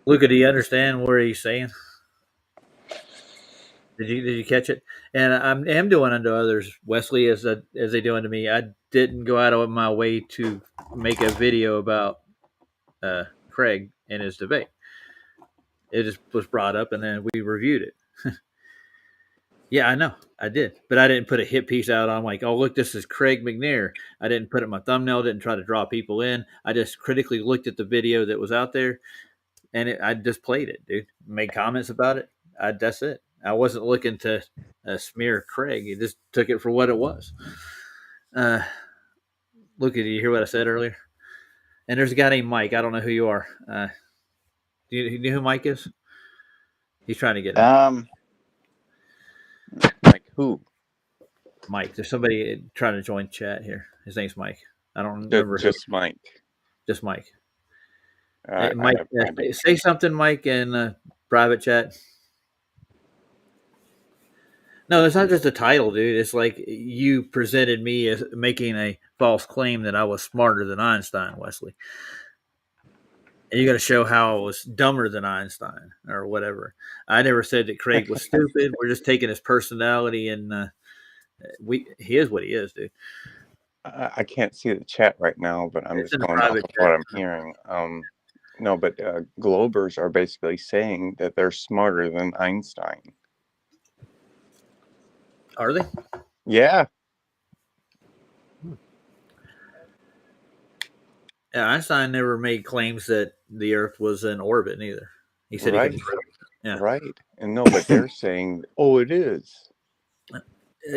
Luca, do you understand what he's saying? Did you catch it? And I am doing unto others, Wesley, as they do unto me. I didn't go out of my way to make a video about Craig and his debate. It just was brought up, and then we reviewed it. Yeah, I know, I did, but I didn't put a hit piece out on like, oh look, this is Craig McNair. I didn't put it in my thumbnail. Didn't try to draw people in. I just critically looked at the video that was out there, and I just played it, dude. Made comments about it. That's it. I wasn't looking to smear Craig. He just took it for what it was. Look, did you hear what I said earlier? And there's a guy named Mike. I don't know who you are. Do you know who Mike is? He's trying to get in. Like who? Mike. There's somebody trying to join chat here. His name's Mike. I don't remember. Just Mike. Just Mike. Hey, Mike, say something, Mike, in private chat. No, it's not just a title, dude. It's like you presented me as making a false claim that I was smarter than Einstein, Wesley. And you got to show how I was dumber than Einstein or whatever. I never said that Craig was stupid. We're just taking his personality, and he is what he is, dude. I can't see the chat right now, but I'm just going off of what I'm hearing. No, but Globers are basically saying that they're smarter than Einstein. Are they? Yeah. Yeah, Einstein never made claims that the Earth was in orbit either. He said right. Right. And no, but they're saying, oh, it is.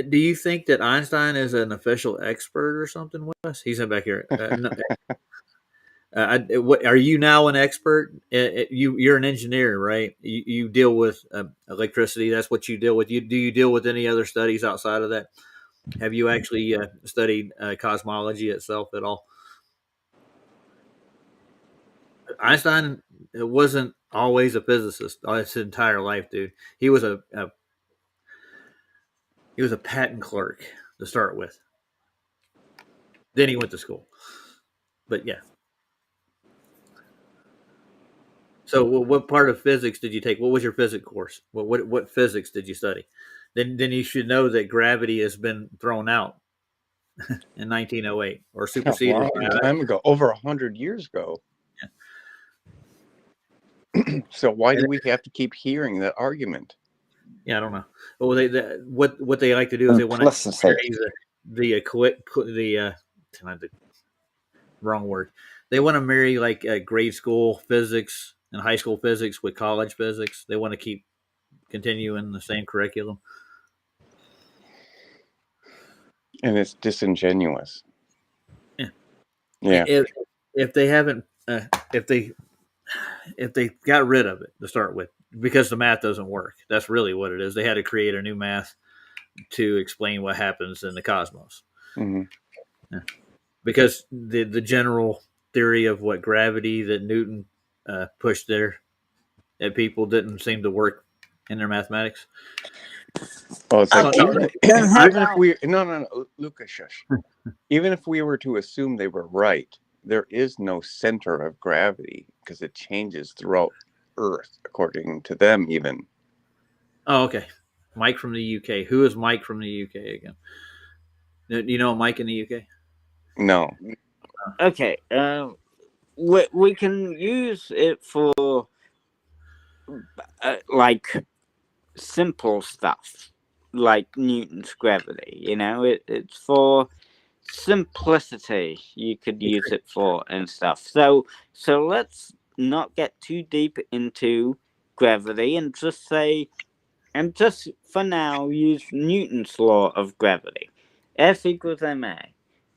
Do you think that Einstein is an official expert or something, Wes? He's in back here. No. Are you now an expert? You're an engineer, right? You deal with electricity. That's what you deal with. Do you deal with any other studies outside of that? Have you actually studied cosmology itself at all? Einstein wasn't always a physicist his entire life, dude. He was a patent clerk to start with. Then he went to school. But yeah. So what part of physics did you take? What was your physics course? What physics did you study? Then you should know that gravity has been thrown out in 1908 or superseded. A long time ago, over 100 years ago. Yeah. So why do we have to keep hearing that argument? Yeah, I don't know. Well, what they like to do is they want to the wrong word. They want to marry like grade school physics and high school physics with college physics. They want to keep continuing the same curriculum. And it's disingenuous. Yeah. Yeah. If they haven't, if they got rid of it to start with, because the math doesn't work. That's really what it is. They had to create a new math to explain what happens in the cosmos. Mm-hmm. Yeah. Because the general theory of what gravity that Newton pushed there at people didn't seem to work in their mathematics. Oh, it's like even if we Lucas, shush. Even if we were to assume they were right, there is no center of gravity because it changes throughout Earth, according to them even. Oh, okay. Mike from the UK. Who is Mike from the UK again? Do you know Mike in the UK? No. Okay. We can use it for like simple stuff, like Newton's gravity. It's for simplicity. You could use it for and stuff. So let's not get too deep into gravity and just for now use Newton's law of gravity. F equals ma.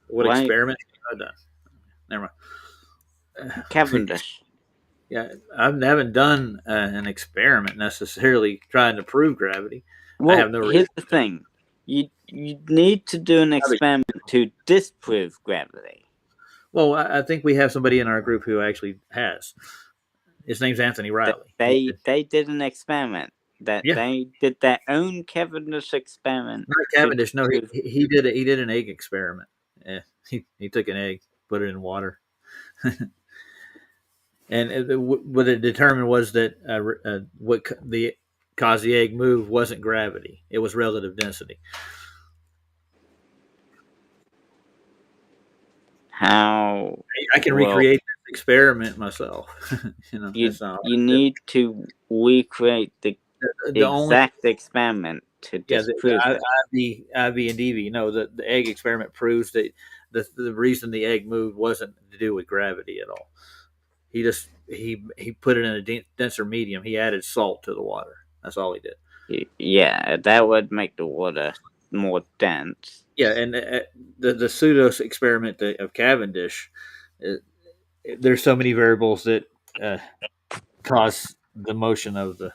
What Right? experiment have I done? Never mind. Cavendish. Yeah, I haven't done an experiment necessarily trying to prove gravity. Well, I have no here's reason. the thing. You need to do an experiment to disprove gravity. Well, I think we have somebody in our group who actually has. His name's Anthony Riley. They did an experiment. They did their own Cavendish experiment. Not Cavendish. No, he did it. He did an egg experiment. Yeah, he took an egg, put it in water, and what it determined was that what caused the egg move wasn't gravity; it was relative density. How I can recreate this experiment myself. You need to recreate the exact experiment to disprove it. IV and DV. No, the egg experiment proves that the reason the egg moved wasn't to do with gravity at all. He put it in a denser medium. He added salt to the water. That's all he did. Yeah, that would make the water more dense. Yeah, and the pseudo experiment of Cavendish, there's so many variables that cause the motion of the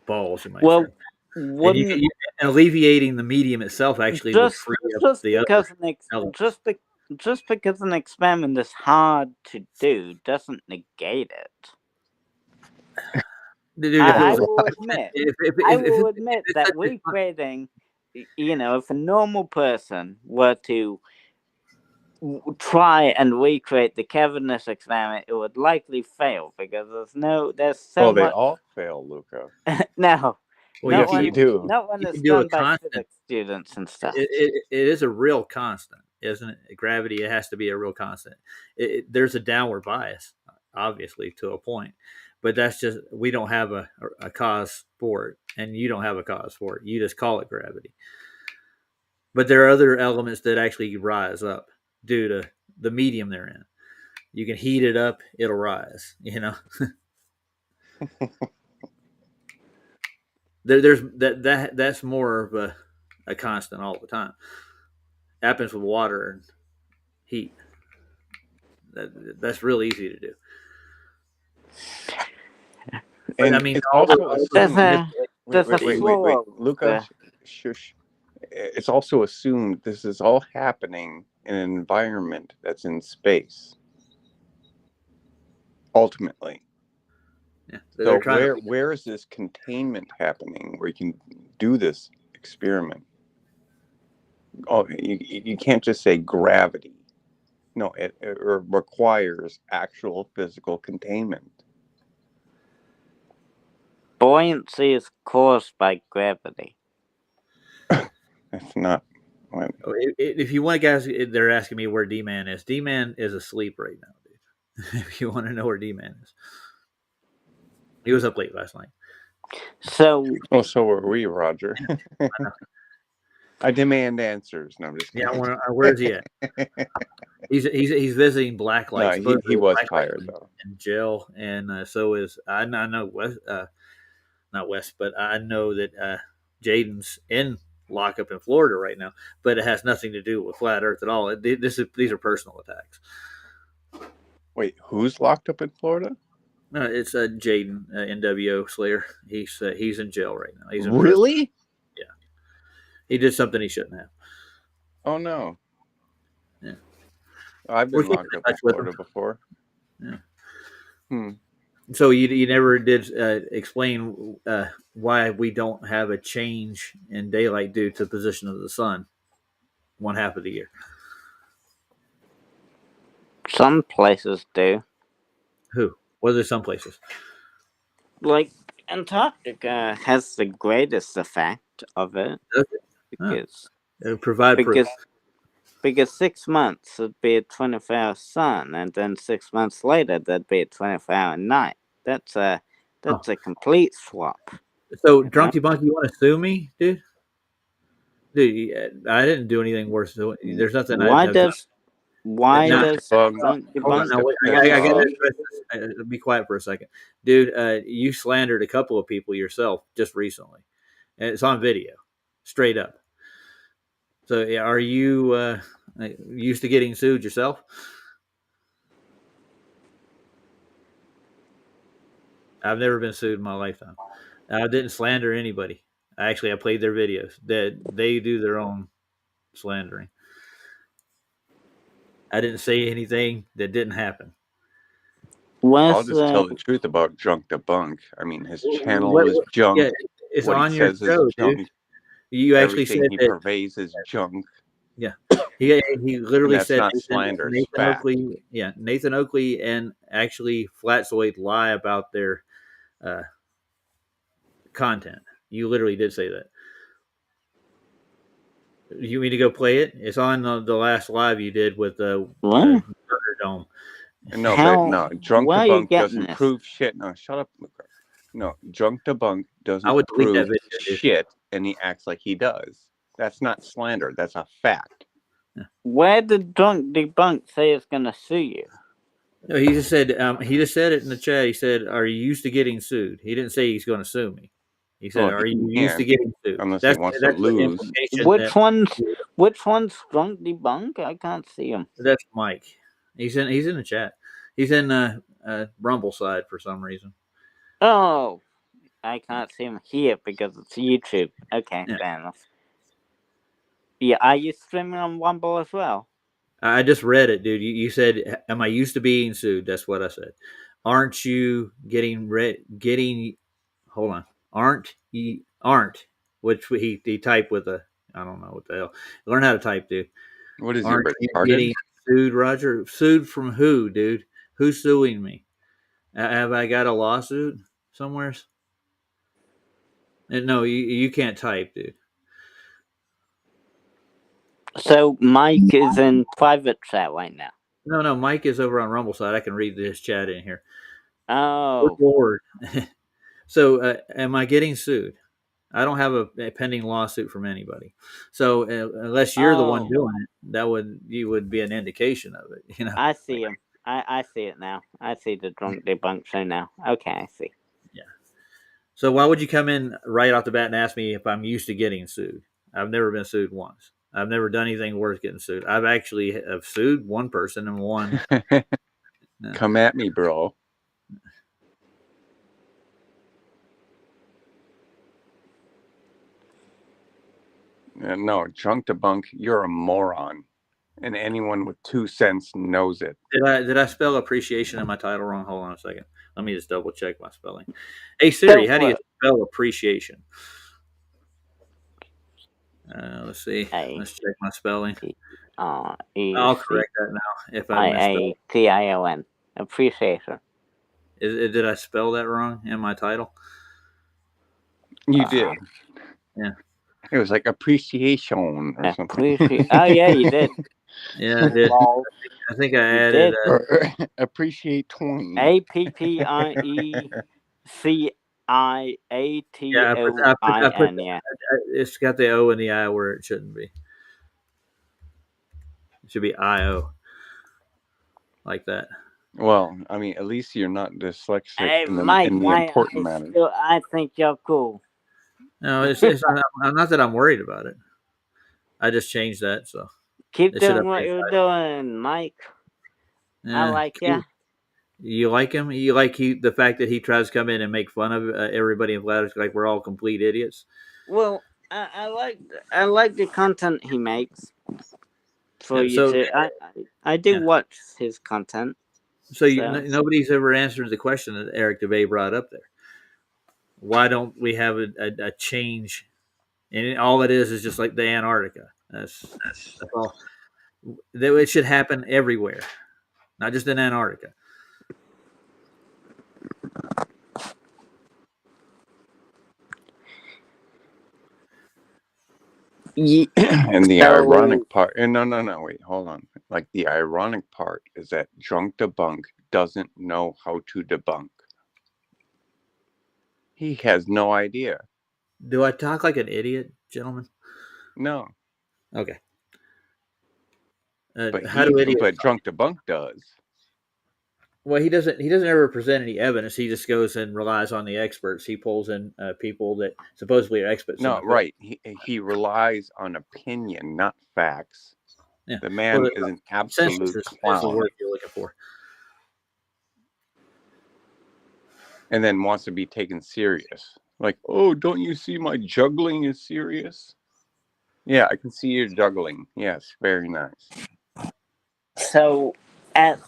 balls. You might say. And alleviating the medium itself actually would free up the other. Just because an experiment is hard to do doesn't negate it. I will admit that recreating, if a normal person were to try and recreate the Cavendish experiment, it would likely fail because there's so much. They all fail, Luca. No. Well, not when it's done by physics students and stuff. It is a real constant, isn't it? Gravity, it has to be a real constant. There's a downward bias, obviously, to a point. But that's just, we don't have a cause for it, and you don't have a cause for it. You just call it gravity. But there are other elements that actually rise up due to the medium they're in. You can heat it up, it'll rise, There's that's more of a constant all the time. Happens with water and heat. That's real easy to do. And I mean, wait, Luca, shush. It's also assumed this is all happening in an environment that's in space. Ultimately. Yeah, so where is this containment happening where you can do this experiment? Oh, you can't just say gravity. No, it requires actual physical containment. Buoyancy is caused by gravity. That's not. If you want to guys, they're asking me where D-Man is. D-Man is asleep right now, dude. If you want to know where D-Man is. He was up late last night. So were we, Roger. I demand answers. No, I'm just kidding. Yeah, where is he at? he's visiting Blacklight. No, he was tired though. In jail, and so is I know West, not West, but I know that Jaden's in lockup in Florida right now. But it has nothing to do with flat Earth at all. These are personal attacks. Wait, who's locked up in Florida? No, it's Jaden, NWO Slayer. He's in jail right now. He's in really? Prison. Yeah, he did something he shouldn't have. Oh no. Yeah, I've been locked up in Florida before. Yeah. So you never did explain why we don't have a change in daylight due to the position of the sun 1/2 of the year. Some places do. Who? What are some places? Like Antarctica has the greatest effect of it Does it? Huh. because Provide proof. because 6 months would be a 24-hour sun, and then 6 months later that'd be a 24-hour night. That's a complete swap. So, Drunky Bunk, you want to sue me, dude? Dude, I didn't do anything worse. There's nothing. Why does Bug. Drunk Hold on, Debunk? now, wait, I got to address this. Be quiet for a second, dude. You slandered a couple of people yourself just recently, and it's on video, straight up. So, yeah, are you used to getting sued yourself? I've never been sued in my lifetime. I didn't slander anybody. I played their videos. That they do their own slandering. I didn't say anything that didn't happen. I'll just tell the truth about Drunk Debunk. I mean, his channel is junk. Yeah, it's what on he your says show, is junk. dude. You actually Everything said he that. purveys is junk. Yeah, he literally that's said not slander, it's Nathan fact. Oakley. Yeah, Nathan Oakley and actually Flatzoid lie about their content. You literally did say that. You mean to go play it? It's on the last live you did with the Dome. No, but no, Drunk Debunk doesn't prove shit. No, shut up. No, Drunk Debunk doesn't prove shit, and he acts like he does. That's not slander. That's a fact. Where did Drunk Debunk say it's going to sue you? No, he just said it in the chat. He said, "Are you used to getting sued?" He didn't say he's going to sue me. He said, "Are you used to getting sued?" Unless he wants to lose. Which one's Drunk Debunk? I can't see him. That's Mike. He's in the chat. He's in Rumble side for some reason. Oh, I can't see him here because it's YouTube. Okay, fair enough. Yeah, are you streaming on Rumble as well? I just read it, dude. You said, "Am I used to being sued?" That's what I said. Aren't you getting? Hold on. Aren't? Which he typed with a. I don't know what the hell. Learn how to type, dude. What is Aren't he you getting sued, Roger? Sued from who, dude? Who's suing me? Have I got a lawsuit somewhere? No, you can't type, dude. So Mike is in private chat right now. No, Mike is over on Rumble side. I can read this chat in here. Oh, Lord. So, am I getting sued? I don't have a pending lawsuit from anybody. So, unless you're the one doing it, you would be an indication of it. You know. I see him. I see it now. I see the Drunk Debunk show now. Okay, I see. Yeah. So why would you come in right off the bat and ask me if I'm used to getting sued? I've never been sued once. I've never done anything worth getting sued. I've actually sued one person and won. No. Come at me, bro. No, Drunk Debunk, you're a moron. And anyone with 2 cents knows it. Did I spell appreciation in my title wrong? Hold on a second. Let me just double check my spelling. Hey Siri, how do you spell appreciation? Let's see. Let's check my spelling. I'll correct that now if I misspelled. IAPION. Appreciation. Did I spell that wrong in my title? You did. Yeah. It was like appreciation or something. Oh yeah, you did. Yeah, I did. I think I added appreciate 20. APPIECIATOIN. Yeah, it's got the O and the I where it shouldn't be. It should be IO, like that. Well, I mean, at least you're not dyslexic in the important matter. I think you're cool. No, it's not that I'm worried about it. I just changed that, so keep doing what you're doing, Mike. I like you. You like him? You like the fact that he tries to come in and make fun of everybody in Vladimir, like we're all complete idiots? Well, I like the content he makes. I do watch his content. So nobody's ever answered the question that Eric DeVay brought up there. Why don't we have a change? And all it is just like the Antarctica. That's all. It should happen everywhere, not just in Antarctica. And the So- ironic part, and no, wait, hold on. Like, the ironic part is that Drunk Debunk doesn't know how to debunk. He has no idea. Do I talk like an idiot, gentlemen? No, Okay. but idiots? Drunk Debunk does. Well, he doesn't. He doesn't ever present any evidence. He just goes and relies on the experts. He pulls in people that supposedly are experts. No, right. He relies on opinion, not facts. Yeah. The man Well, is an consensus absolute is the clown, word you're looking for. and then wants to be taken serious. Like, oh, don't you see my juggling is serious? Yeah, I can see your juggling. Yes, very nice. So at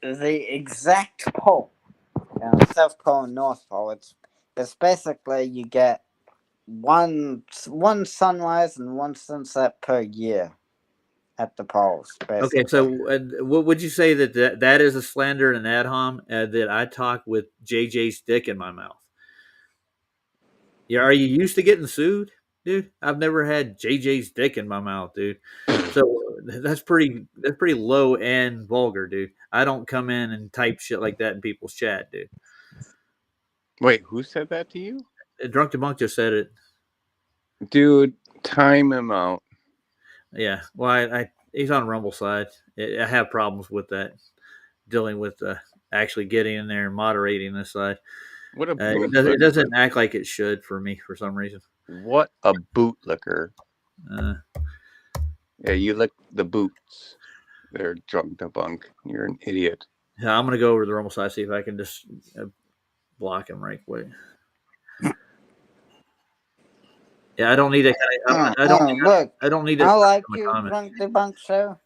the exact pole, South Pole and North Pole, it's basically you get one sunrise and one sunset per year at the poles. Basically. Okay, so what would you say that is a slander and ad hom that I talk with JJ's dick in my mouth? Yeah, are you used to getting sued, dude? I've never had JJ's dick in my mouth, dude. So that's pretty low and vulgar, dude. I don't come in and type shit like that in people's chat, dude. Wait, who said that to you? Drunk Debunk just said it. Dude, time him out. Yeah, well, he's on Rumble side. I have problems with that, dealing with actually getting in there and moderating this side. What a it doesn't act like it should for me for some reason. What a bootlicker. Yeah, you lick the boots. They're Drunk Debunk. You're an idiot. Yeah, I'm gonna go over to the Rumble side, see if I can just block him right quick. Yeah, I don't need that kind of. I don't need that. I like you, Drunk Debunk show.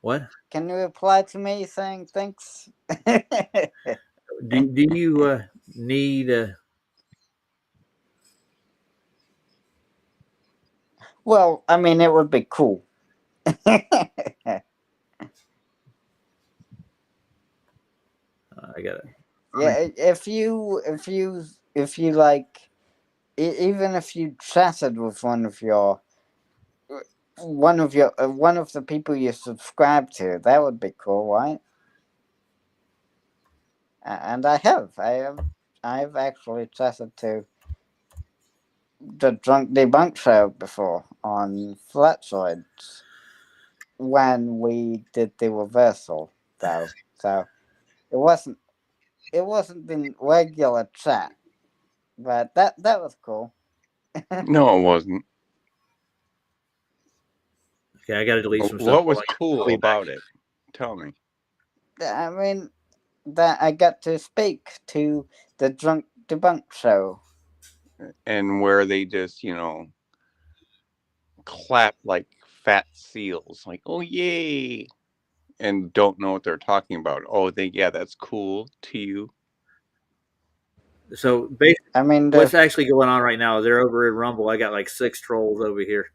What? Can you reply to me saying thanks? do you need? Well, I mean, it would be cool. I got it. Yeah, if you like, even if you chatted with one of the people you subscribe to, that would be cool, right? And I've actually chatted to the Drunk Debunk show before on Flatzoids when we did the reversal, though. So it wasn't in regular chat, but that was cool. No, it wasn't. Okay, I got to delete some stuff. What was cool about it? Tell me. I mean, that I got to speak to the Drunk Debunk show. And where they just, clap like fat seals, like, oh, yay, and don't know what they're talking about. Oh, that's cool to you. So basically, I mean, what's actually going on right now? They're over at Rumble. I got like 6 trolls over here,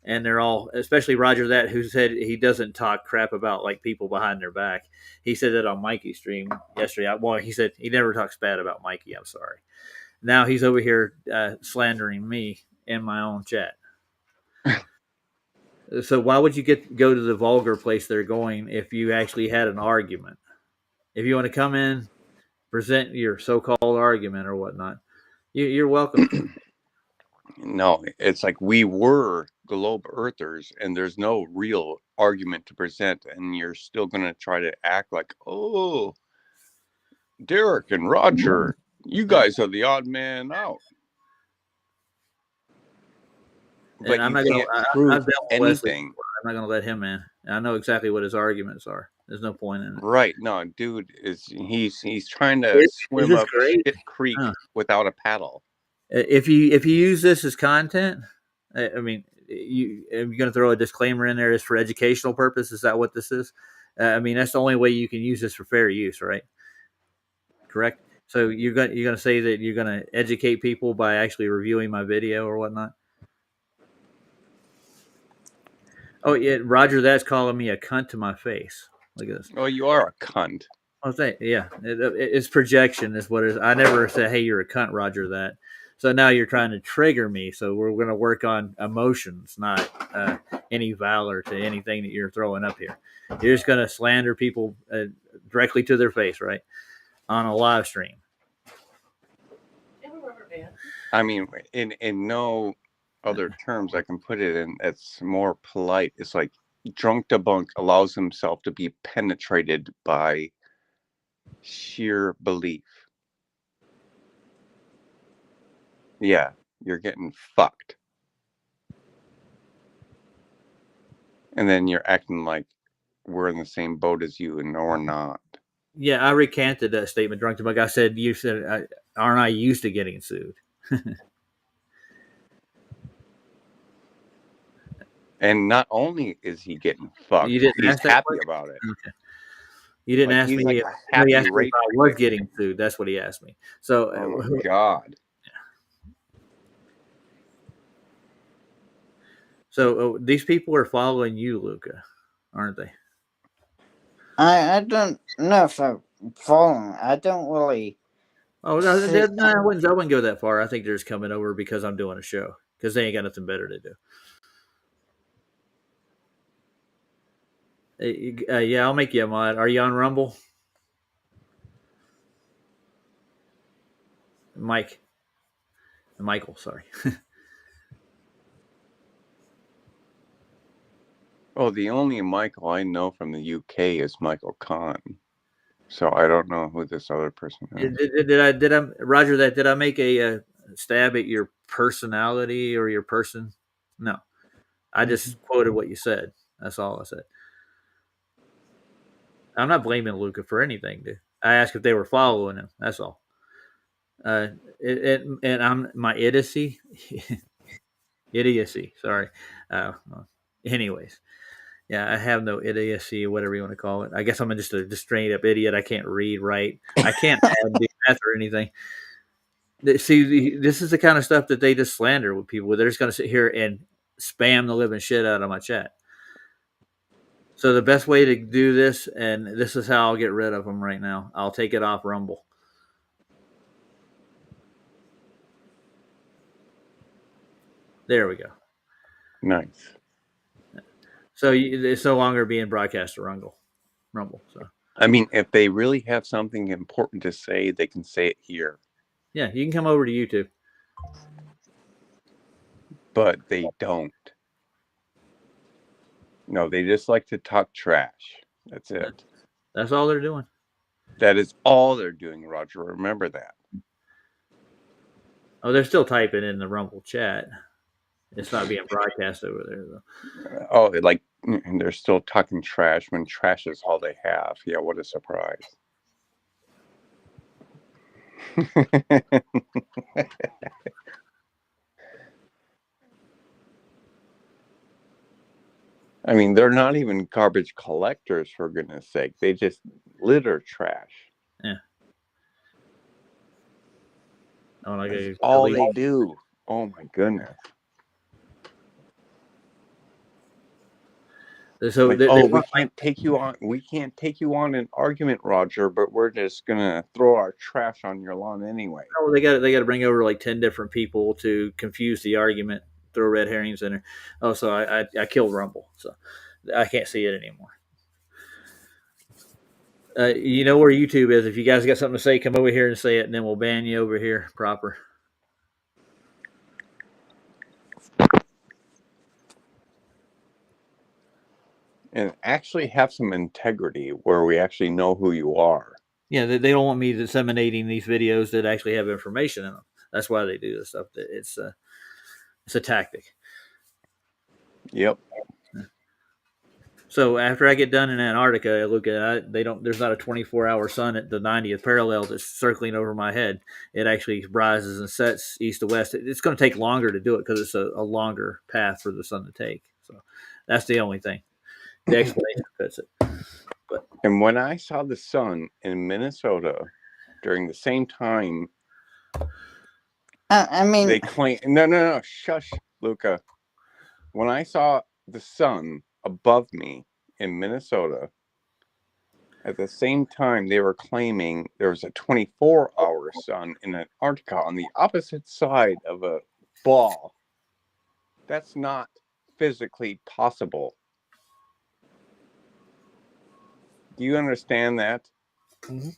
and they're all, especially Roger that, who said he doesn't talk crap about like people behind their back. He said that on Mikey's stream yesterday. Well, he said he never talks bad about Mikey. I'm sorry. Now he's over here slandering me in my own chat. So why would you go to the vulgar place they're going if you actually had an argument? If you want to come in, present your so-called argument or whatnot, you're welcome. No, it's like we were globe earthers, and there's no real argument to present, and you're still going to try to act like, oh, Derek and Roger, you guys are the odd man out. But and I'm you not can't gonna prove anything. I'm not going to let him in. I know exactly what his arguments are. There's no point in it. Right? No, dude he's trying to swim up shit creek without a paddle. If you use this as content, I mean, you're going to throw a disclaimer in there as for educational purpose. Is that what this is? I mean, that's the only way you can use this for fair use, right? Correct. So you're going to say that you're going to educate people by actually reviewing my video or whatnot. Oh yeah, Roger, that's calling me a cunt to my face. Look at this. Oh, you are a cunt. Oh, yeah. It's projection is what it is. I never said, hey, you're a cunt, Roger, that. So now you're trying to trigger me. So we're going to work on emotions, not any valor to anything that you're throwing up here. You're just going to slander people directly to their face, right? On a live stream. I mean, in no other terms I can put it in, it's more polite. It's like Drunk Debunk allows himself to be penetrated by sheer belief. Yeah, you're getting fucked. And then you're acting like we're in the same boat as you, and no, we're not. Yeah, I recanted that statement, Drunk Debunk. I said, you said, aren't I used to getting sued? And not only is he getting fucked, You didn't he's ask that happy question? about it. Okay. You didn't Like, ask he's me. like a No, happy he asked me if rape I was getting sued. That's what he asked me. So, Oh my God. So these people are following you, Luca, aren't they? I don't know if I'm following. I don't really. Oh, no, I wouldn't go that far. I think they're just coming over because I'm doing a show because they ain't got nothing better to do. Yeah, I'll make you a mod. Are you on Rumble? Michael, sorry. Oh, the only Michael I know from the UK is Michael Kahn. So I don't know who this other person is. Did I Roger that? Did I make a stab at your personality or your person? No, I just quoted what you said. That's all I said. I'm not blaming Luca for anything, dude. I asked if they were following him. That's all. And I'm my idiocy. Sorry. Well, anyways, yeah, I have no idiocy, whatever you want to call it. I guess I'm just a straight up idiot. I can't read, write. I can't add math or anything. See, this is the kind of stuff that they just slander with people. They're just going to sit here and spam the living shit out of my chat. So the best way to do this, and this is how I'll get rid of them right now. I'll take it off Rumble. There we go. Nice. So it's no longer being broadcast to Rumble. So I mean, if they really have something important to say, they can say it here. Yeah, you can come over to YouTube. But they don't. No, they just like to talk trash. That's it. That's all they're doing. That is all they're doing, Roger. Remember that. Oh, they're still typing in the Rumble chat. It's not being broadcast over there, though. Oh, like they're still talking trash when trash is all they have. Yeah, what a surprise. I mean, they're not even garbage collectors, for goodness sake. They just litter trash. Yeah. Oh, that's all they do. Oh my goodness. So like, we can't take you on. We can't take you on an argument, Roger. But we're just gonna throw our trash on your lawn anyway. Oh, they got to bring over like 10 different people to confuse the argument, throw red herrings in there. Oh, so I killed Rumble, so I can't see it anymore. You know where YouTube is. If you guys got something to say, come over here and say it, and then we'll ban you over here proper. And actually have some integrity where we actually know who you are. Yeah, they don't want me disseminating these videos that actually have information in them. That's why they do this stuff. It's a tactic. Yep. So after I get done in Antarctica, I look at there's not a 24-hour sun at the 90th parallel that's circling over my head. It actually rises and sets east to west. It's going to take longer to do it because it's a longer path for the sun to take. So that's the only thing. The explanation fits it. And when I saw the sun in Minnesota during the same time, I mean, they claim no, shush, Luca. When I saw the sun above me in Minnesota, At the same time, they were claiming there was a 24-hour sun in Antarctica on the opposite side of a ball. That's not physically possible. Do you understand that? Mm-hmm.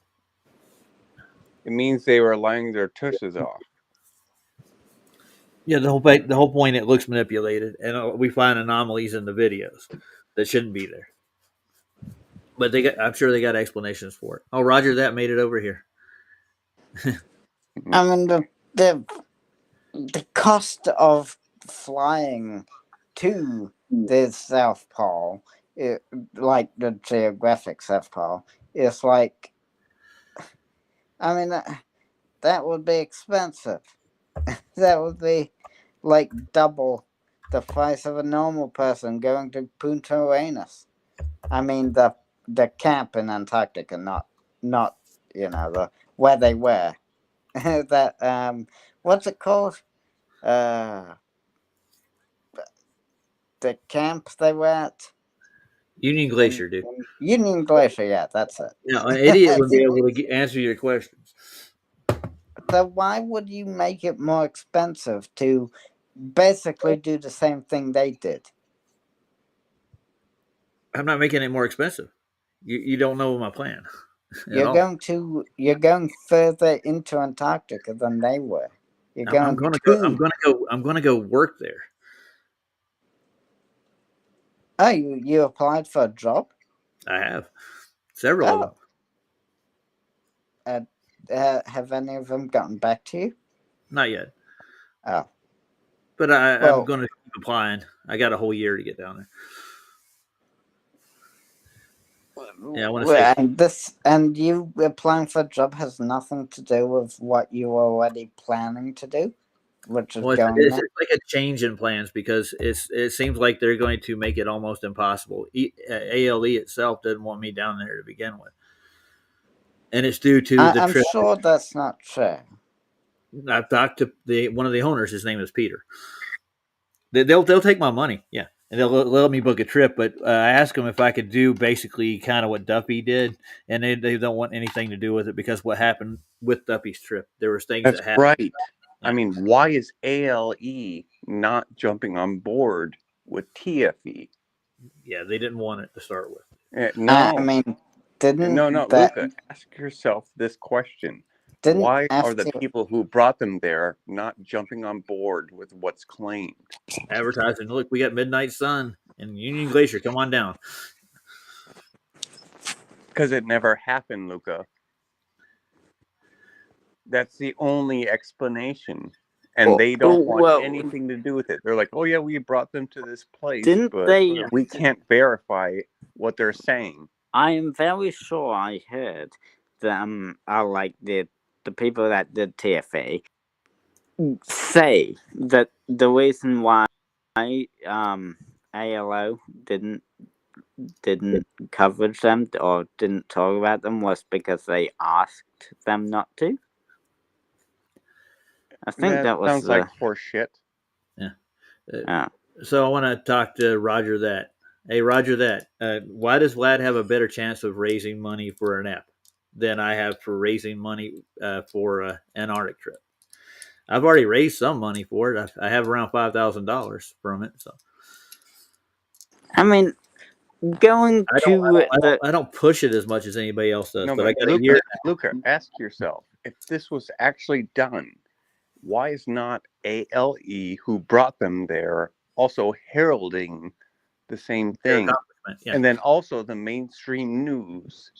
It means they were lying their tushes off. Yeah, the whole point, it looks manipulated, and we find anomalies in the videos that shouldn't be there. But I'm sure they got explanations for it. Oh, Roger, that made it over here. I mean, the cost of flying to the South Pole, like the geographic South Pole, is like, I mean, that would be expensive. That would be like double the price of a normal person going to Punta Arenas. I mean, the camp in Antarctica, not the where they were. That what's it called? The camp they were at. Union Glacier, dude. Union Glacier, yeah, that's it. Yeah, an idiot would be able to answer your questions. So why would you make it more expensive to basically do the same thing they did? I'm not making it more expensive. You don't know my plan. You're going further into Antarctica than they were. I'm going to go work there. Oh, you applied for a job? I have several of them. Have any of them gotten back to you? Not yet. Oh, but I'm going to keep applying. I got a whole year to get down there. Yeah, I want to say and you applying for a job has nothing to do with what you were already planning to do, which is it's like a change in plans because it seems like they're going to make it almost impossible. ALE itself didn't want me down there to begin with, and it's due to the trip. I'm sure that's not true. I've talked to one of the owners. His name is Peter. They'll take my money, yeah. And they'll let me book a trip, but I asked them if I could do basically kind of what Duffy did, and they don't want anything to do with it because what happened with Duffy's trip, there was things that happened. Right. I mean, why is ALE not jumping on board with TFE? Yeah, they didn't want it to start with. No, I mean, Luca, ask yourself this question. Why are the people who brought them there not jumping on board with what's claimed? Advertising, look, we got Midnight Sun and Union Glacier. Come on down. Because it never happened, Luca. That's the only explanation. And they don't want anything to do with it. They're like, oh, yeah, we brought them to this place, but we can't verify what they're saying. I am very sure I heard them, like the people that did TFA, say that the reason why ALO didn't coverage them or didn't talk about them was because they asked them not to. I think that was sounds like horse shit. Yeah. So I want to talk to Roger that. Hey, Roger that. Why does Vlad have a better chance of raising money for an app than I have for raising money for an Antarctic trip? I've already raised some money for it. I have around $5,000 from it. So, I mean, I don't push it as much as anybody else does. No, but I got a year. Luca, ask yourself, if this was actually done, why is not ALE, who brought them there, also heralding the same thing? Yeah. And then also the mainstream news.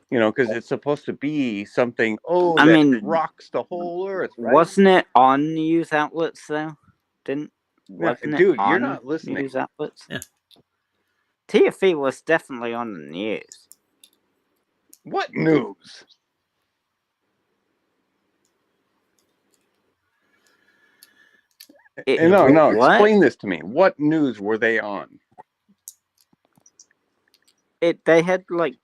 You know, because it's supposed to be something, that rocks the whole earth, right? Wasn't it on news outlets, though? Wasn't dude, it on you're not listening. News outlets? Yeah. TFE was definitely on the news. What news? No. Explain this to me. What news were they on? They had like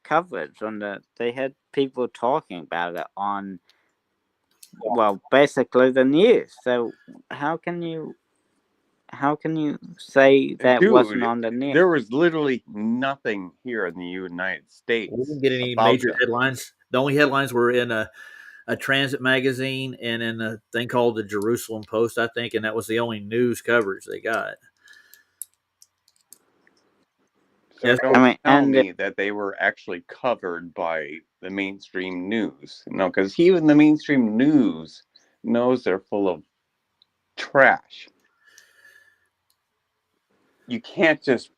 coverage on they had people talking about it on, well, basically the news. So how can you How can you say that wasn't Dude, on the news? there was literally nothing here in the United States. We didn't get any about major them. headlines. The only headlines were in a transit magazine and in a thing called the Jerusalem Post, I think, and that was the only news coverage they got. So Yes. don't tell me that they were actually covered by the mainstream news. No, because even the mainstream news knows they're full of trash. You can't just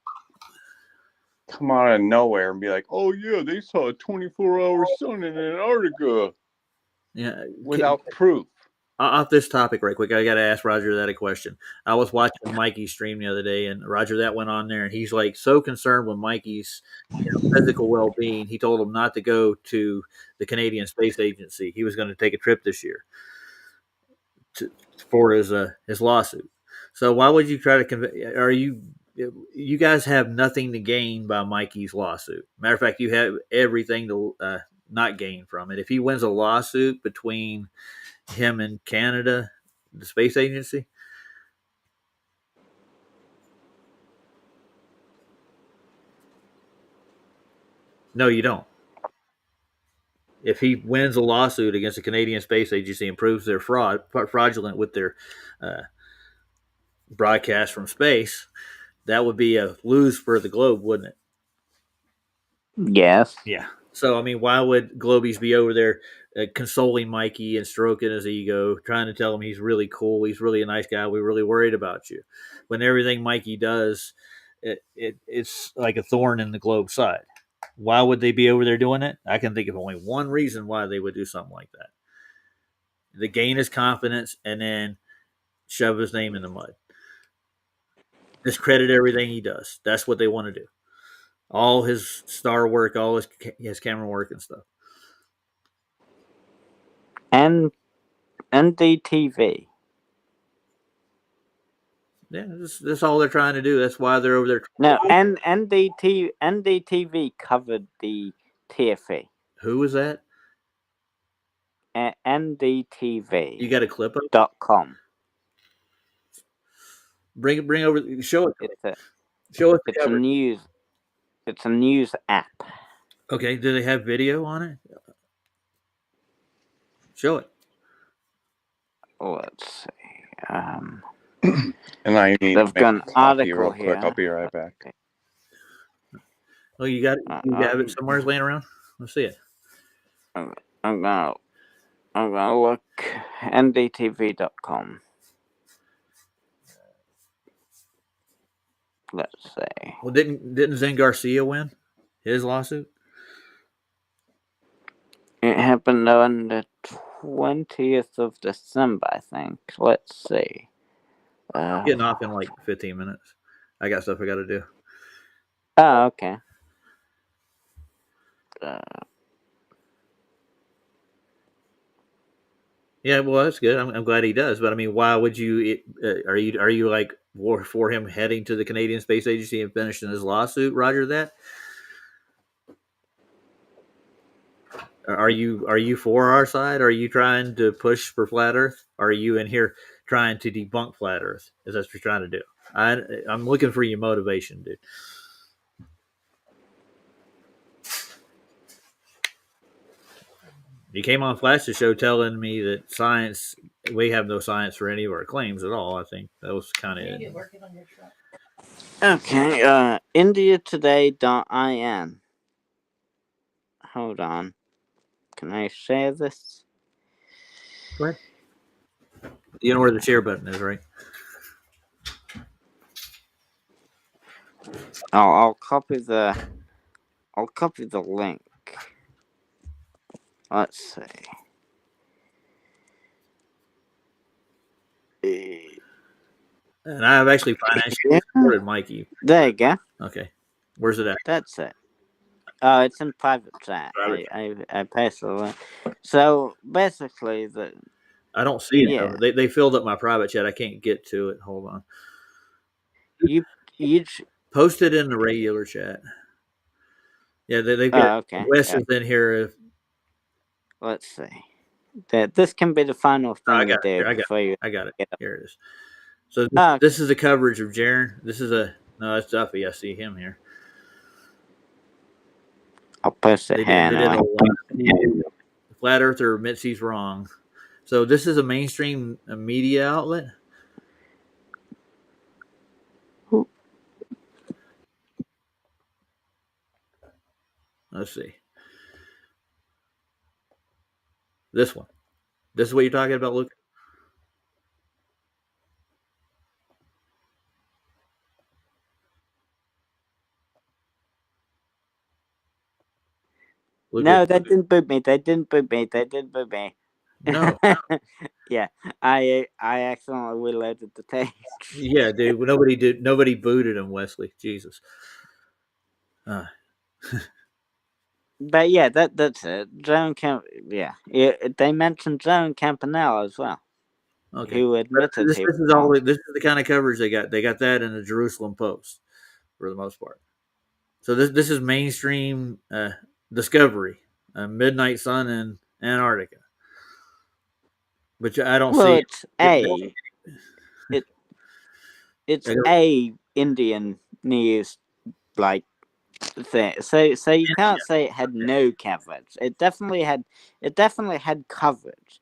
come out of nowhere and be like, "Oh yeah, they saw a 24-hour sun in Antarctica," Yeah. without proof. Off this topic right quick, I got to ask Roger that a question. I was watching Mikey's stream the other day, and Roger that went on there, and he's like so concerned with Mikey's physical well-being. He told him not to go to the Canadian Space Agency. He was going to take a trip this year for his lawsuit. So why would you try to convince? You guys have nothing to gain by Mikey's lawsuit. Matter of fact, you have everything to not gain from it. If he wins a lawsuit between him and Canada, the space agency, no, you don't. If he wins a lawsuit against the Canadian Space Agency and proves they're fraudulent with their broadcast from space, that would be a lose for the globe, wouldn't it? Yes. Yeah. So, I mean, why would Globies be over there consoling Mikey and stroking his ego, trying to tell him he's really cool, he's really a nice guy, we're really worried about you, when everything Mikey does, it's like a thorn in the Globe's side? Why would they be over there doing it? I can think of only one reason why they would do something like that. To gain his confidence and then shove his name in the mud. Discredit everything he does. That's what they want to do. All his star work, all his camera work and stuff. And NDTV. Yeah, that's all they're trying to do. That's why they're over there. No, and NDTV covered the TFE. Who was that? NDTV. You got a clip of it? .com. Bring over. Show it. Show it. It's a news. It's a news app. Okay. Do they have video on it? Show it. Let's see. And I need they've got an article real here. Quick. I'll be right back. Oh, you got it? You have it somewhere laying around? Let's see it. I'm gonna look ndtv.com. Let's see. Well, didn't Zen Garcia win his lawsuit? It happened on the 20th of December, I think. Let's see. Getting off in like 15 minutes. I got stuff I got to do. Oh, okay. Yeah, well, that's good. I'm glad he does. But I mean, why would you? Are you like for him heading to the Canadian Space Agency and finishing his lawsuit? Roger that. Are you for our side? Are you trying to push for flat Earth? Are you in here trying to debunk flat Earth? Is that what you're trying to do? I'm looking for your motivation, dude. You came on Flash the Show telling me that science, we have no science for any of our claims at all. I think that was kind of it. Okay, IndiaToday.in. Hold on. Can I share this? What? You know where the share button is, right? I'll copy the link. Let's see. And I've actually financially supported Mikey. There you go. Okay. Where's it at? That's it. Oh, it's in private chat. I passed the link. So basically, I don't see it. Yeah. They filled up my private chat. I can't get to it. Hold on. You post it in the regular chat. Yeah, they've got okay. Wes is in here. Let's see. This can be the final thing I got you do. I got it. Here it is. So this is a coverage of Jaron. This is no, that's Duffy. I see him here. I'll post it They here. did Anyway. Flat Earther admits he's wrong. So this is a mainstream media outlet. Let's see. This one. This is what you're talking about, Luke? No, they didn't boot me. They didn't boot me. They didn't boot me. No. Yeah, I accidentally reloaded the page. Yeah, dude. Nobody booted him, Wesley. Jesus. But yeah, that's it. Joan Camp. Yeah, they mentioned Joan Campanella as well. Okay. Who admitted this is all. This is the kind of coverage they got. They got that in the Jerusalem Post for the most part. So this is mainstream Discovery, Midnight Sun in Antarctica. But I don't see. It's a Indian news like thing. So you can't say it had no coverage. It definitely had coverage.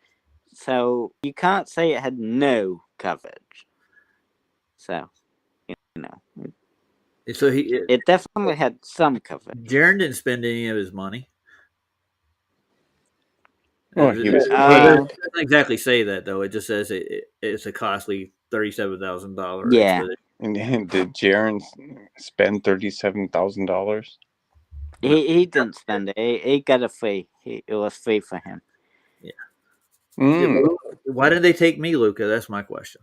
So you can't say it had no coverage. So So it definitely had some coverage. Jaron didn't spend any of his money. Oh, he was it doesn't exactly say that though. It just says it's a costly $37,000. Yeah. And did Jaron spend $37,000? He didn't spend it. He got a free. It was free for him. Yeah. Why did they take me, Luca? That's my question.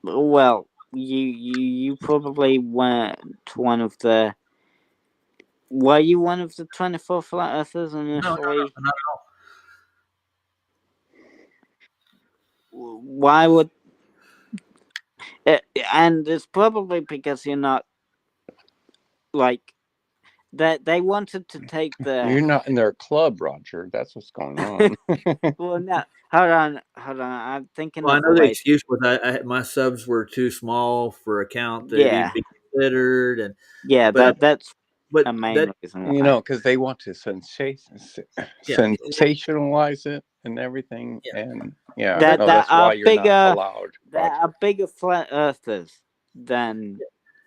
Well, you probably weren't one of the. Were you one of the 24 flat earthers initially? No, not at all. Why would? And it's probably because you're not like that. They wanted to take the. You're not in their club, Roger. That's what's going on. Well, no. Hold on. I'm thinking. Well, I know the excuse was my subs were too small for a count that need to be considered, and that's a main reason. You know, because they want to sensationalize it and everything, and that's why you're not allowed. There are bigger flat earthers than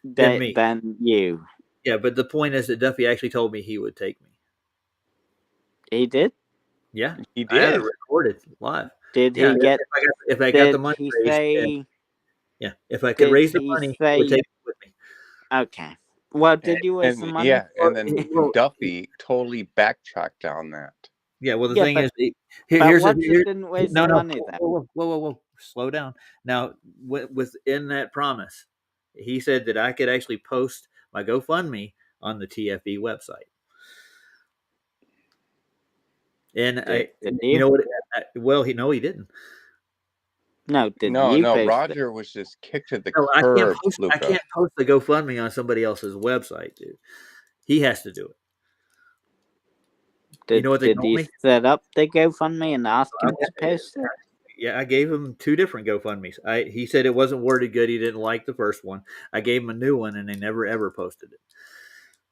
you. Yeah, but the point is that Duffy actually told me he would take me. He did? Yeah, he did. I had it recorded live. Did he get? If I got the money raised, if I could raise the money, he would take it with me. Okay. Well, did you raise the money? Yeah, and then Duffy totally backtracked on that. Yeah, well, the thing is, didn't raise the money then? Whoa, slow down. Now, within that promise, he said that I could actually post my GoFundMe on the TFE website. And you know what? Well, he didn't. No, Roger was just kicked to the curb. I can't post the GoFundMe on somebody else's website, dude. He has to do it. You know what they told me? Did he set up the GoFundMe and ask him to post it? Yeah, I gave him 2 different GoFundMes. He said it wasn't worded good. He didn't like the first one. I gave him a new one, and they never ever posted it.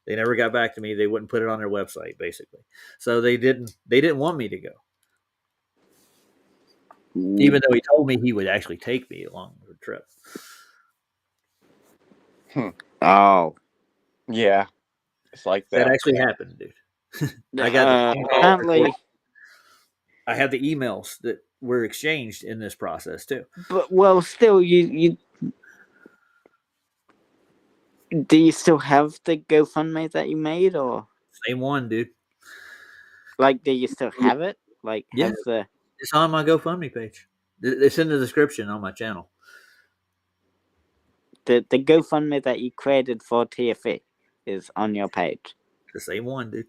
They never got back to me. They wouldn't put it on their website, basically. So they didn't want me to go. Even though he told me he would actually take me along the trip. Oh. Yeah. It's like that. That actually happened, dude. I have the emails that were exchanged in this process too. But still, you do you still have the GoFundMe that you made, or same one, dude? Like, do you still have it? Like, it's on my GoFundMe page. It's in the description on my channel. The GoFundMe that you created for TFE is on your page. The same one, dude.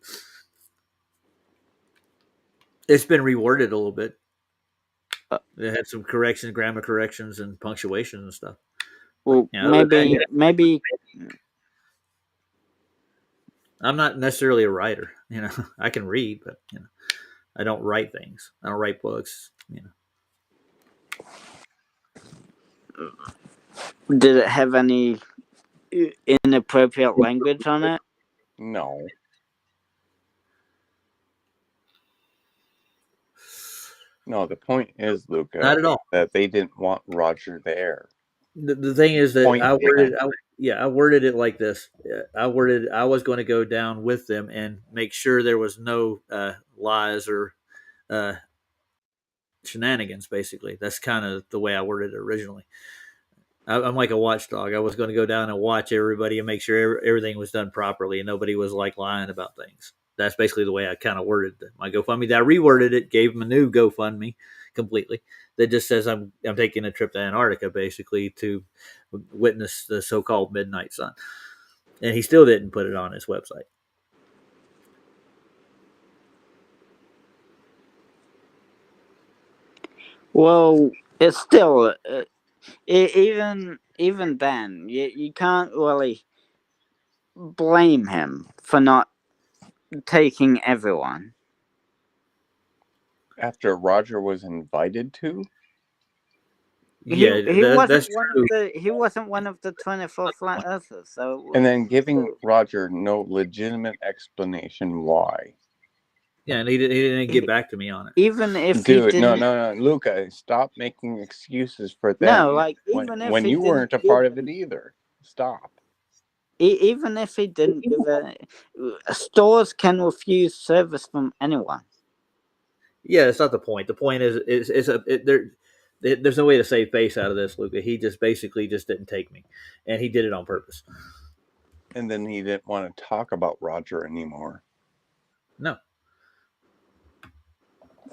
It's been reworded a little bit. It had some corrections, grammar corrections, and punctuation and stuff. Well, maybe. I'm not necessarily a writer. You know, I can read, but I don't write things. I don't write books. Did it have any inappropriate language on it? No. No, the point is, Luca, Not at all. that they didn't want Roger there. The thing is that Point I worded, blank. I worded it like this. I was going to go down with them and make sure there was no lies or uh, shenanigans. Basically, that's kind of the way I worded it originally. I'm like a watchdog. I was going to go down and watch everybody and make sure everything was done properly and nobody was like lying about things. That's basically the way I kind of worded my GoFundMe. I reworded it, gave him a new GoFundMe completely that just says I'm taking a trip to Antarctica basically to witness the so-called midnight sun, and he still didn't put it on his website. Well, it's still even then you can't really blame him for not taking everyone. After Roger was invited to? Yeah, that's true. He wasn't one of the 24 flat earthers. So, and then giving Roger no legitimate explanation why. Yeah, and he didn't get back to me on it. Even if Dude, he didn't, no, Luca, stop making excuses for that. No, like even if when he you weren't a didn't part of it either. Stop. Even if he didn't give stores can refuse service from anyone. Yeah, that's not the point. The point is there's no way to save face out of this, Luca. He just basically just didn't take me, and he did it on purpose. And then he didn't want to talk about Roger anymore. No.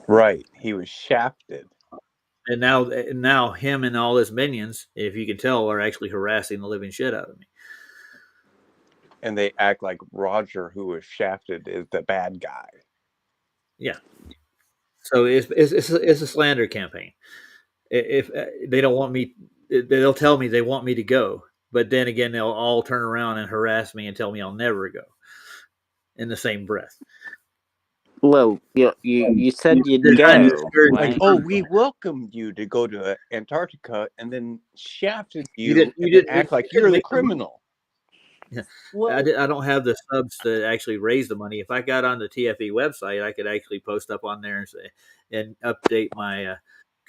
Right. He was shafted. And now him and all his minions, if you can tell, are actually harassing the living shit out of me. And they act like Roger, who was shafted, is the bad guy. Yeah. So it's a slander campaign. If they don't want me, they'll tell me they want me to go, but then again, they'll all turn around and harass me and tell me I'll never go. In the same breath. Well, you said you'd go. Like, right? oh, we welcomed you to go to Antarctica, and then shafted you. You didn't act like you're the criminal. Yeah. Well, I don't have the subs to actually raise the money. If I got on the TFE website, I could actually post up on there and update my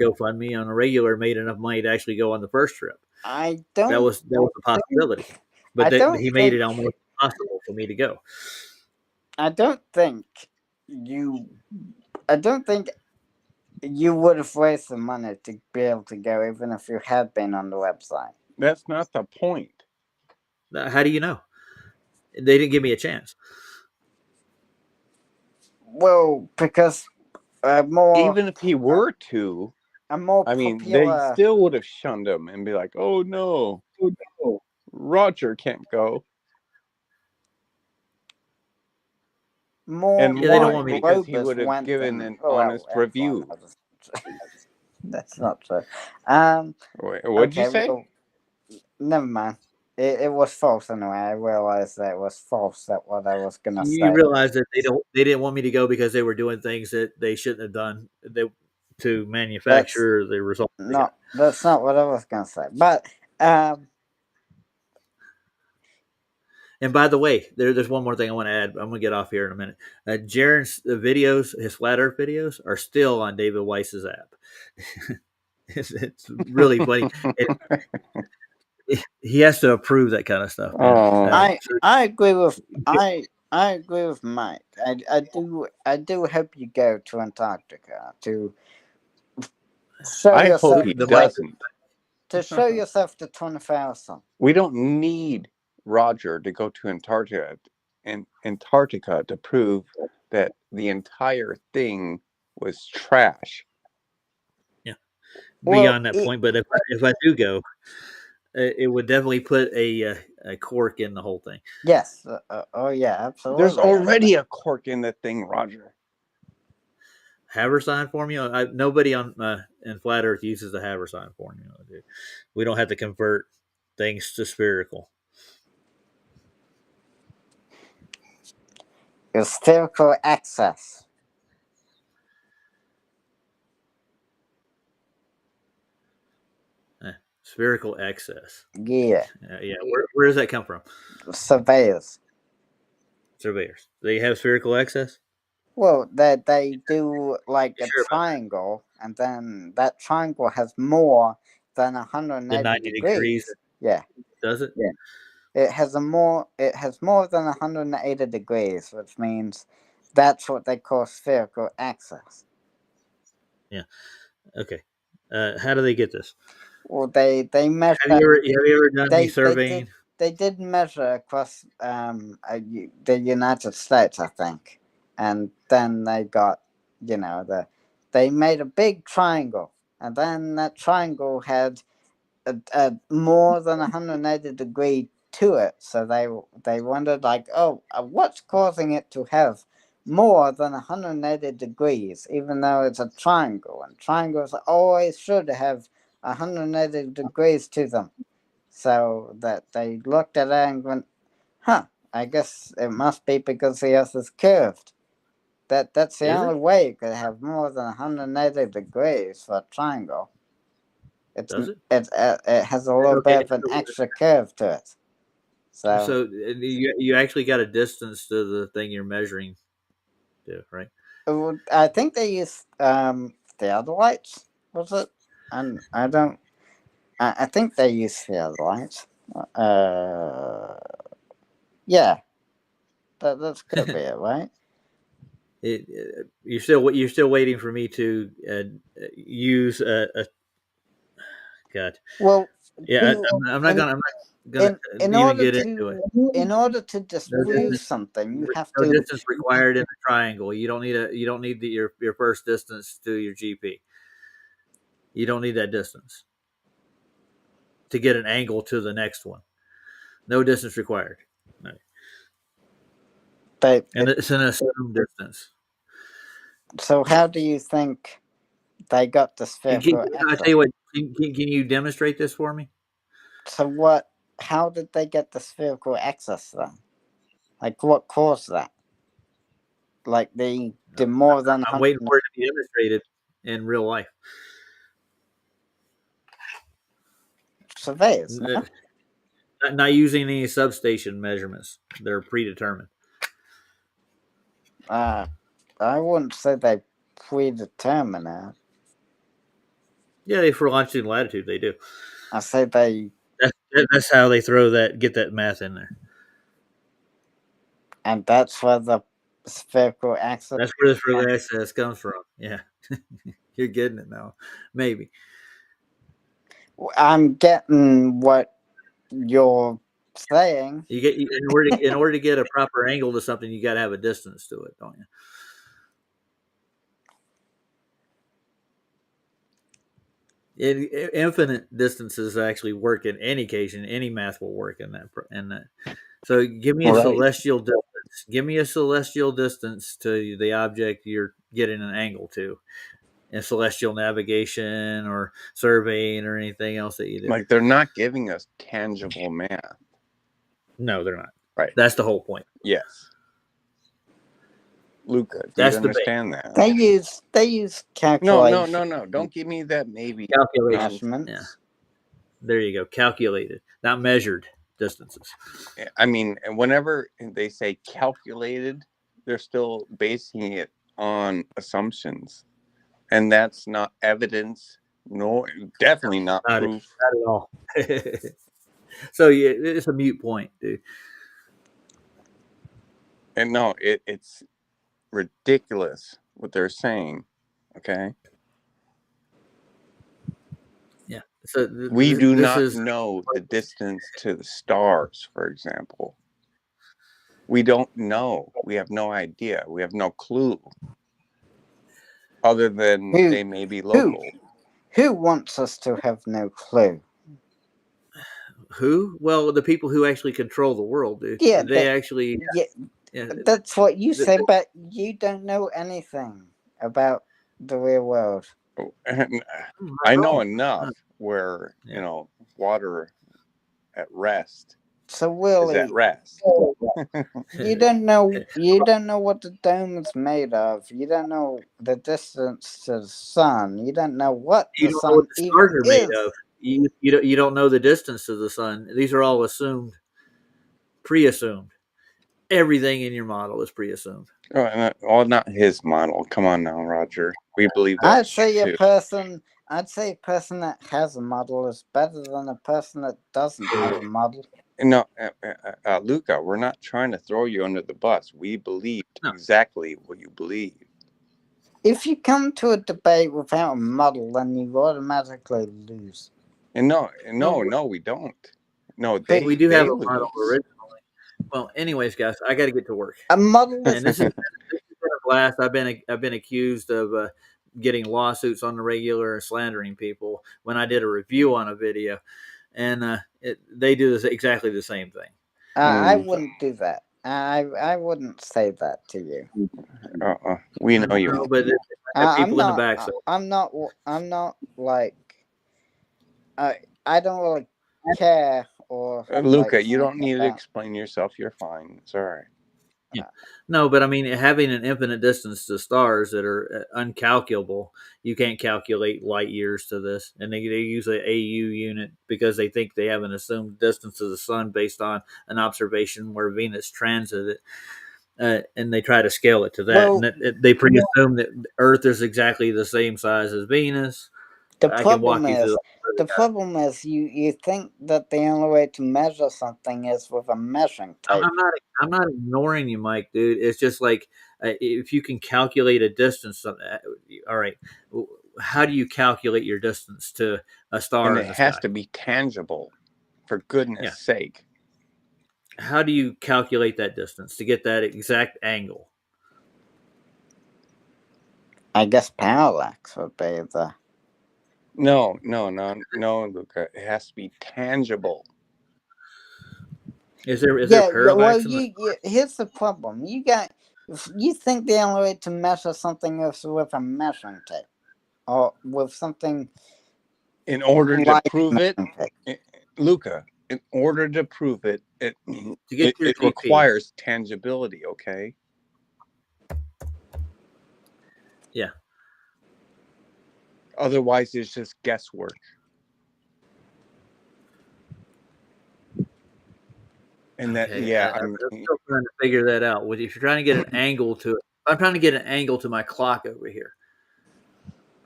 GoFundMe on a regular. Made enough money to actually go on the first trip. That was a possibility, but he made it almost impossible for me to go. I don't think you would have raised the money to be able to go, even if you had been on the website. That's not the point. How do you know? They didn't give me a chance. Well, because even if he were to, they still would have shunned him and be like, "Oh no, Roger can't go." They don't want me because he would have given an honest review. That's not true. What'd you say? Well, never mind. It was false anyway. I realized that it was false. That what I was gonna say. You realize that they didn't want me to go because they were doing things that they shouldn't have done to manufacture the result. No, that's not what I was gonna say. But and by the way, there's one more thing I want to add. I'm gonna get off here in a minute. Jaren's videos, his flat Earth videos, are still on David Weiss's app. It's really funny. He has to approve that kind of stuff. I agree with I agree with Mike. I do hope you go to Antarctica to show yourself. Hope he doesn't. To show yourself the 24,000. We don't need Roger to go to Antarctica to prove that the entire thing was trash. Yeah, beyond that point. But if I do go, it would definitely put a cork in the whole thing. Yes. Oh, yeah, absolutely. There's already a cork in the thing, Roger. Haversine formula? Nobody on in Flat Earth uses the Haversine formula, dude. We don't have to convert things to spherical. It's spherical access. Spherical excess. Yeah, Yeah. Where does that come from? surveyors. Surveyors. They have spherical excess. Well, they do like You a sure about triangle, and then that triangle has more than the 180 90 degrees? degrees. Yeah, Does it? yeah. It has more than 180 degrees, which means that's what they call spherical axis. Yeah. Okay. How do they get this? Well, they measure. Have you ever done any They surveying? did measure across the United States, I think, and then they got they made a big triangle, and then that triangle had a more than 180 degree to it. So they wondered like, oh, what's causing it to have more than 180 degrees, even though it's a triangle, and triangles always should have 180 degrees to them. So that they looked at it and went, huh, I guess it must be because the Earth is curved. That's the Is only it? way it could have more than 180 degrees for a triangle. Does it? It has a little Okay. bit of an extra curve to it. So So you actually got a distance to the thing you're measuring to, right? I think they use theodolites, was it? And I don't. I think they use theodolites. Yeah, that's could be it, right? You're still waiting for me to use a God. Well, Yeah, who, I'm not gonna in even order get into it. to No disprove distance, something, you have no to. distance required in a triangle. You don't need your first distance to your GP. You don't need that distance to get an angle to the next one. No distance required. No. And it's an assumed distance. So how do you think they got the spherical I tell axis? you what. Can you demonstrate this for me? So what? How did they get the spherical axis then? Like what caused that? Like the more than I'm 100 waiting for it to be demonstrated in real life. surveys. No? Not using any substation measurements. They're predetermined. I wouldn't say they predetermine it. Yeah, they for longitude and latitude they do. I say they, That's how they get that math in there. and that's where the spherical axis. That's where this real access comes from. Yeah, you're getting it now. Maybe. I'm getting what you're saying. You get in order to get a proper angle to something, you got to have a distance to it, don't you? Infinite distances actually work in any case, and any math will work in that. So give me a celestial distance. Give me a celestial distance to the object you're getting an angle to, in celestial navigation or surveying or anything else that you do. Like they're not giving us tangible math. No, they're not. Right. That's the whole point. Yes. Luca, do That's you understand that? They use calculation. No. Don't give me that maybe. Calculated. Yeah. There you go. Calculated, not measured distances. I mean, whenever they say calculated, they're still basing it on assumptions, and that's not evidence. No, definitely not proof. Not at all. So yeah, it's a mute point, dude. And no, it's ridiculous what they're saying. Okay. Yeah. So we do not know the distance to the stars, for example. We don't know. We have no idea. We have no clue. Other than they may be local. Who wants us to have no clue? Who? Well, the people who actually control the world, dude. Yeah, they actually. Yeah, that's what you say, but you don't know anything about the real world. I know enough where water at rest. So Willie, is at rest. you don't know what the dome is made of. You don't know the distance to the sun. You don't know what the sun even is. you don't know the distance to the sun. These are all assumed, pre-assumed. Everything in your model is pre-assumed. Not his model. Come on now, Roger. We believe that I'd say too. a person that has a model is better than a person that doesn't have a model. No, Luca, we're not trying to throw you under the bus. We believed exactly what you believe. If you come to a debate without a model, then you automatically lose. And no, we don't. No, we do have a lose. model originally. Well, anyways, guys, I got to get to work. A model is and this has been a blast. I've been accused of getting lawsuits on the regular and slandering people when I did a review on a video, and they do exactly the same thing. I wouldn't do that. I wouldn't say that to you. We know you. No, but people in the back. So. I'm not like. I don't really care. Or Luca, you don't need to explain yourself. You're fine. It's all right. Yeah. No, but I mean, having an infinite distance to stars that are uncalculable, you can't calculate light years to this. And they use an AU unit because they think they have an assumed distance to the sun based on an observation where Venus transited. And they try to scale it to that. Well, and they presume that Earth is exactly the same size as Venus. The problem is you think that the only way to measure something is with a measuring tape. I'm not ignoring you, Mike, dude. It's just like if you can calculate a distance, all right. How do you calculate your distance to a star? And it has to be tangible, for goodness sake. How do you calculate that distance to get that exact angle? I guess parallax would be the. No, Luca. It has to be tangible. Is there parallax? Well, here's the problem. You think the only way to measure something is with a measuring tape, or with something. In order to prove it, Luca. In order to prove it, it requires tangibility. Okay. Yeah. Otherwise, it's just guesswork. And that, I'm still trying to figure that out. If you're trying to get an angle to it, I'm trying to get an angle to my clock over here,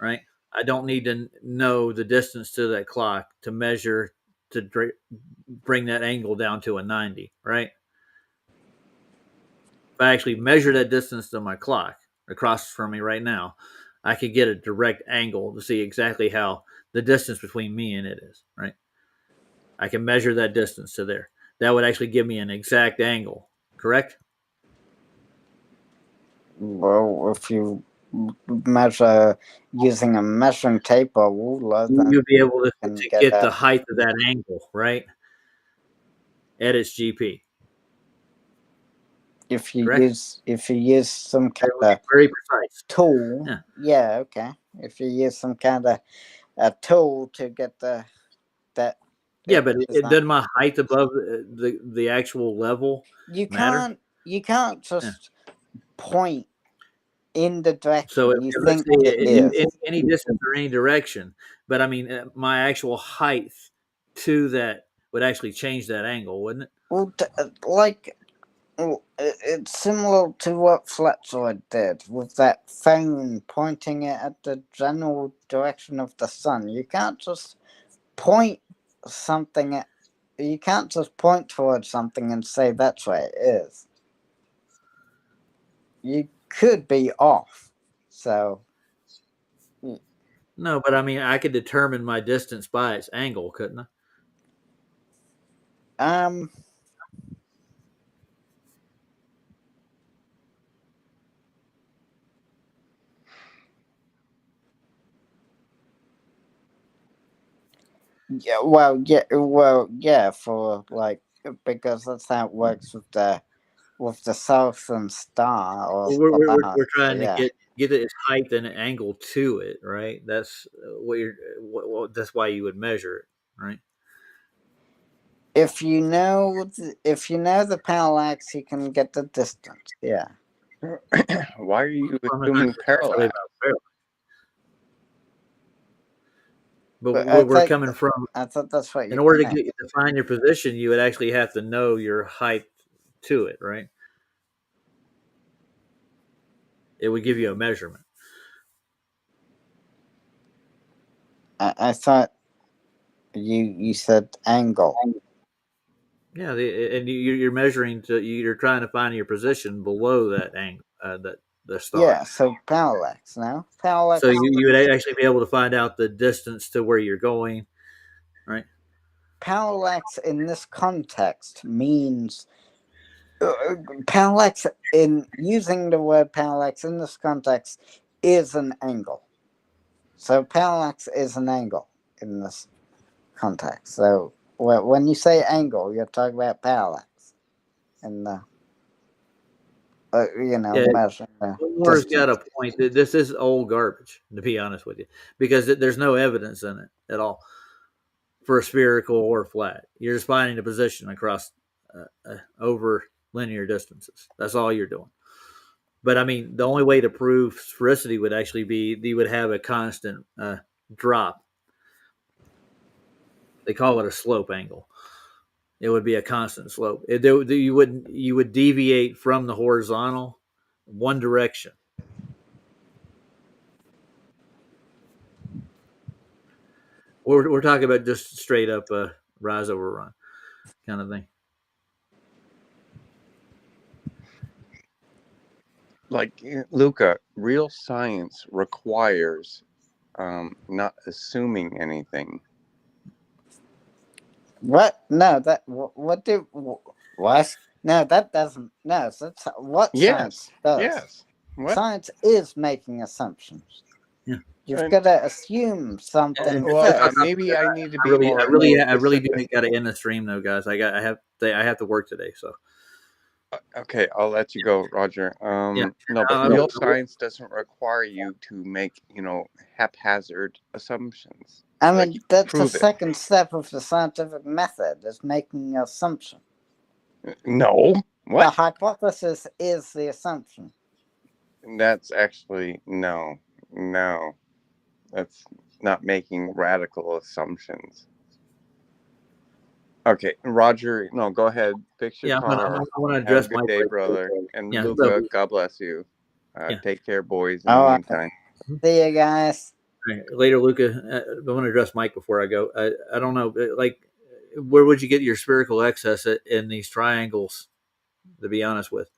right? I don't need to know the distance to that clock to measure to bring that angle down to a 90, right? If I actually measure that distance to my clock across from me right now, I could get a direct angle to see exactly how the distance between me and it is, right? I can measure that distance to there. That would actually give me an exact angle, correct? Well, if you measure using a measuring tape or ruler, then you'll be able to get the height of that angle, right? At its GP. If you use some kind of very precise tool, okay. If you use some kind of a tool to get that. Yeah, but doesn't my height above the actual level matter? You can't just point in the direction. So you think any distance or any direction, but I mean my actual height to that would actually change that angle, wouldn't it? Well, it's similar to what Fletcher did with that phone, pointing it at the general direction of the sun. You can't just point something. You can't just point towards something and say that's where it is. You could be off. So. No, but I mean, I could determine my distance by its angle, couldn't I? Yeah, for because that's how it works with the southern star. Or we're trying to get its height and an angle to it, right? That's that's why you would measure it, right? If you know the parallax, you can get the distance. Yeah. Why are you assuming parallax? But But where we're coming from, I thought that's what in you order to meant. to find your position, you would actually have to know your height to it, right? It would give you a measurement. I thought you said angle. Yeah, and you're measuring you're trying to find your position below that angle, that the star. Yeah, so parallax now. Parallax. So you would actually be able to find out the distance to where you're going, right? Parallax in this context means parallax in using the word parallax in this context is an angle. So parallax is an angle in this context. So when you say angle, you're talking about parallax, and Yeah, measuring the Moore's got a distance. point. This is old garbage, to be honest with you, because there's no evidence in it at all for a spherical or flat. You're just finding a position across over linear distances. That's all you're doing. But I mean, the only way to prove sphericity would actually be you would have a constant drop. They call it a slope angle. It would be a constant slope. You would deviate from the horizontal one direction. We're talking about just straight up rise over run kind of thing. Like Luca, real science requires not assuming anything. What? No, that what do what? No, that doesn't. No, that's what science does. Yes. What? Science is making assumptions. Yeah. You've got to assume something Well, first. maybe I need to be I more really do specific. got to end the stream though, guys. I have to work today, so. Okay, I'll let you go, Roger. Yeah. No, but real science doesn't require you to make, haphazard assumptions. I mean, that's the prove it. second step of the scientific method, is making an assumption. No. The What? hypothesis is the assumption. That's actually no. That's not making radical assumptions. Okay, Roger, no, go ahead. Fix your car. I want to Have address a good my day, brother. And Yeah, Luca, God bless you. Yeah. Take care, boys, in All the right. meantime. See you guys. Later, Luca. I want to address Mike before I go. I don't know, like, where would you get your spherical excess in these triangles? To be honest with,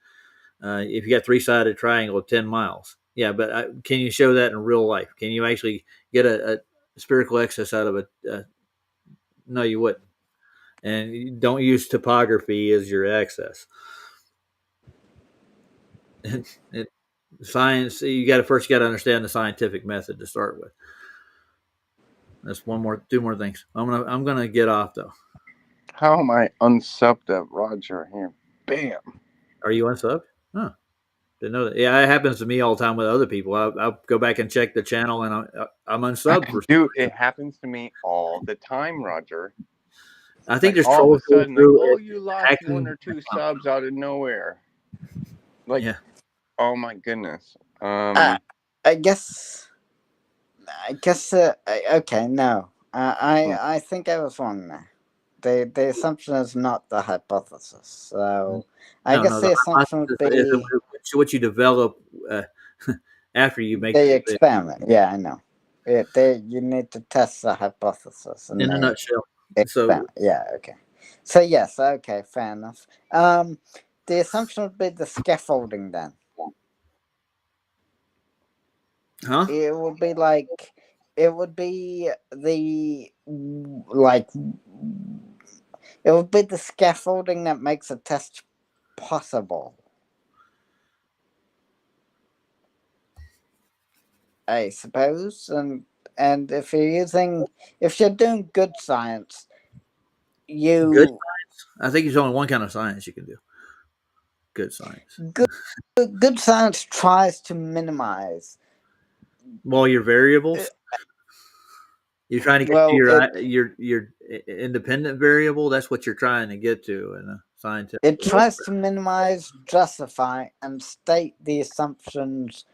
if you got 3-sided triangle of 10 miles, yeah, but can you show that in real life? Can you actually get a spherical excess out of it? No, you wouldn't. And you don't use topography as your excess. Science, you got to understand the scientific method to start with. That's two more things. I'm gonna get off though. How am I unsubbed at Roger here? Bam. Are you unsubbed? Huh. Didn't know that. Yeah, it happens to me all the time with other people. I'll go back and check the channel, and I'm unsubbed for. Dude, it happens to me all the time, Roger. I think like there's all of trolls a sudden, you lost hacking. 1 or 2 subs out of nowhere. Like, Yeah. Oh my goodness. I guess. Okay, no. I think I was wrong there. The assumption is not the hypothesis. So I guess the assumption would be what you develop after you make the experiment. Yeah, I know. You need to test the hypothesis in a nutshell. Experiment. Yeah. Okay. So yes. Okay. Fair enough. The assumption would be the scaffolding then. Huh? It would be like. It would be the like. It would be the scaffolding that makes a test possible. I suppose, and if you're doing good science, good science. I think there's only one kind of science you can do. Good science. Good science tries to minimize. Well, your variables. You're trying to get to your independent variable. That's what you're trying to get to in a scientific. It tries to minimize, justify, and state the assumptions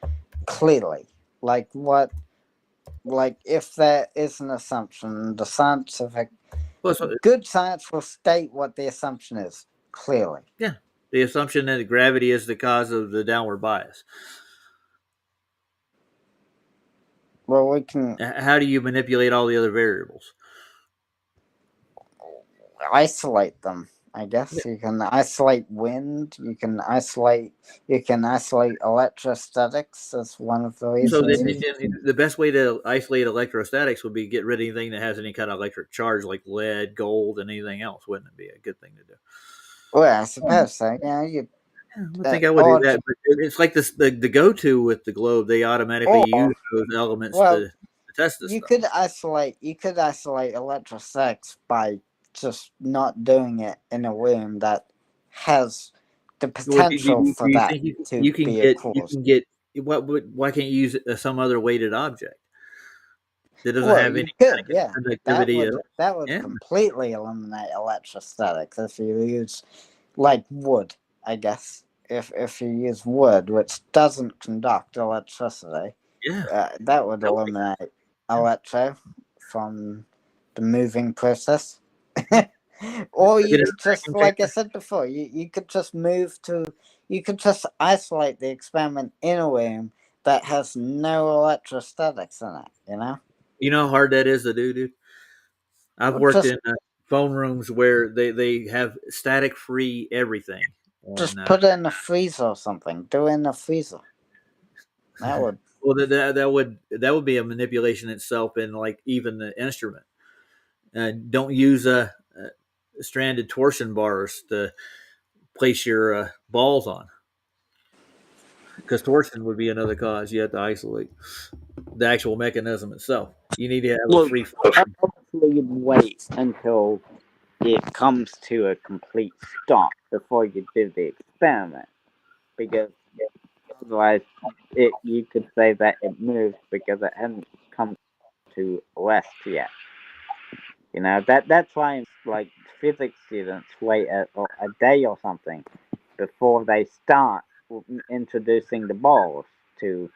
clearly, like what like if there is an assumption, the scientific Well, so, good science will state what the assumption is clearly. yeah, the assumption that gravity is the cause of the downward bias. Well, we can How do you manipulate all the other variables? isolate them. I guess you can isolate wind. You can isolate electrostatics. That's one of the So reasons. the best way to isolate electrostatics would be get rid of anything that has any kind of electric charge, like lead, gold, and anything else. Wouldn't it be a good thing to do? Well, I suppose so. Yeah, I think I would do that, but it's like this the go-to with the globe. They automatically use those elements to test this. You could isolate electrostatics by just not doing it in a room that has the potential for that to be a cause. You can get why can't you use some other weighted object that doesn't have any conductivity? That would completely eliminate electrostatics if you use like wood, I guess. If you use wood, which doesn't conduct electricity, that would eliminate electro from the moving process. Or you could just, like I said before, you could just isolate the experiment in a room that has no electrostatics in it, you know? You know how hard that is to do, dude? I've worked in phone rooms where they have static-free everything. Just put it in a freezer or something. Do it in a freezer. That would... Well, that would be a manipulation itself in like even the instrument. Don't use stranded torsion bars to place your balls on, because torsion would be another cause. You have to isolate the actual mechanism itself. You need to have a free flow. Obviously, you'd wait until it comes to a complete stop before you do the experiment, because otherwise you could say that it moves because it hadn't come to rest yet. You know, that's why like physics students wait a day or something before they start introducing the balls to.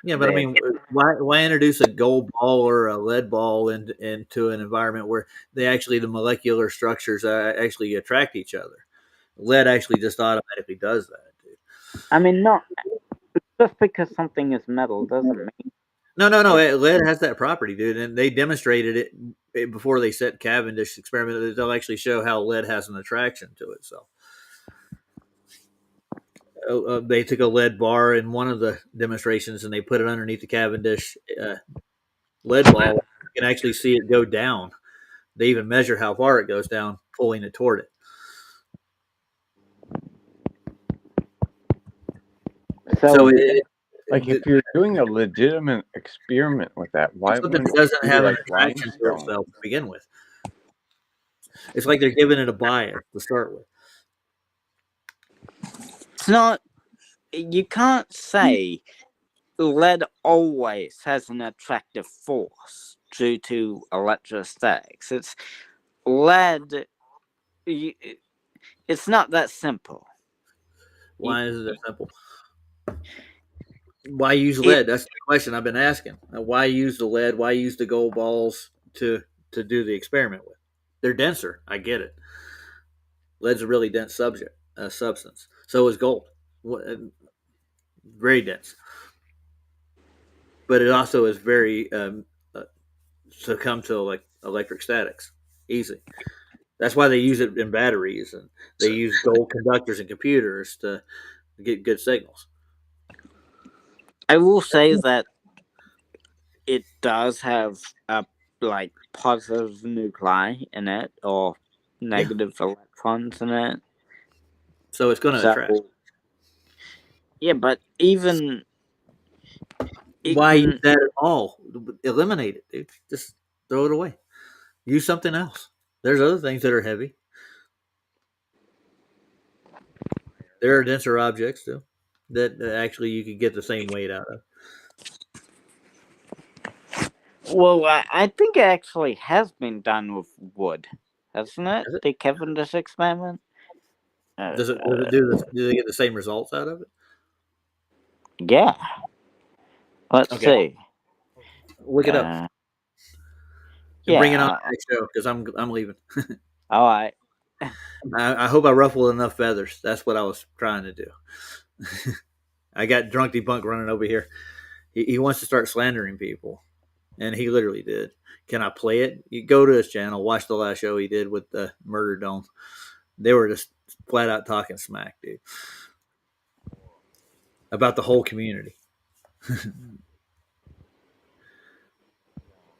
Yeah, but I mean, why introduce a gold ball or a lead ball into an environment where the molecular structures actually attract each other? Lead actually just automatically does that, dude. I mean, not just because something is metal doesn't mean. No. Lead has that property, dude, and they demonstrated it before they set Cavendish experiment. They'll actually show how lead has an attraction to itself. They took a lead bar in one of the demonstrations and they put it underneath the Cavendish lead ball. You can actually see it go down. They even measure how far it goes down, pulling it toward it. So if you're doing a legitimate experiment with that, why wouldn't it doesn't have an attraction to itself to begin with? It's like they're giving it a bias to start with. It's not. You can't say lead always has an attractive force due to electrostatics. It's lead. It's not that simple. Why is it that simple? Why use lead? That's the question I've been asking. Why use the lead? Why use the gold balls to do the experiment with? They're denser. I get it. Lead's a really dense substance. So is gold. Very dense. But it also is very succumb to like electric statics. Easy. That's why they use it in batteries, and they use gold conductors in computers to get good signals. I will say that it does have like positive nuclei in it or negative electrons in it. So it's going to attract. Yeah, but even why use that at all? Eliminate it, dude. Just throw it away. Use something else. There's other things that are heavy. There are denser objects too that actually you could get the same weight out of. Well, I think it actually has been done with wood, hasn't it? The Cavendish experiment. Does it do they get the same results out of it? Yeah. Let's see. Look it up. Uh, And bring it yeah. on the next show because I'm leaving. All right. I hope I ruffled enough feathers. That's what I was trying to do. I got Drunk Debunk running over here. He wants to start slandering people, and he literally did. Can I play it? You go to his channel, watch the last show he did with the Murder Dome. They were just flat out talking smack, dude, about the whole community.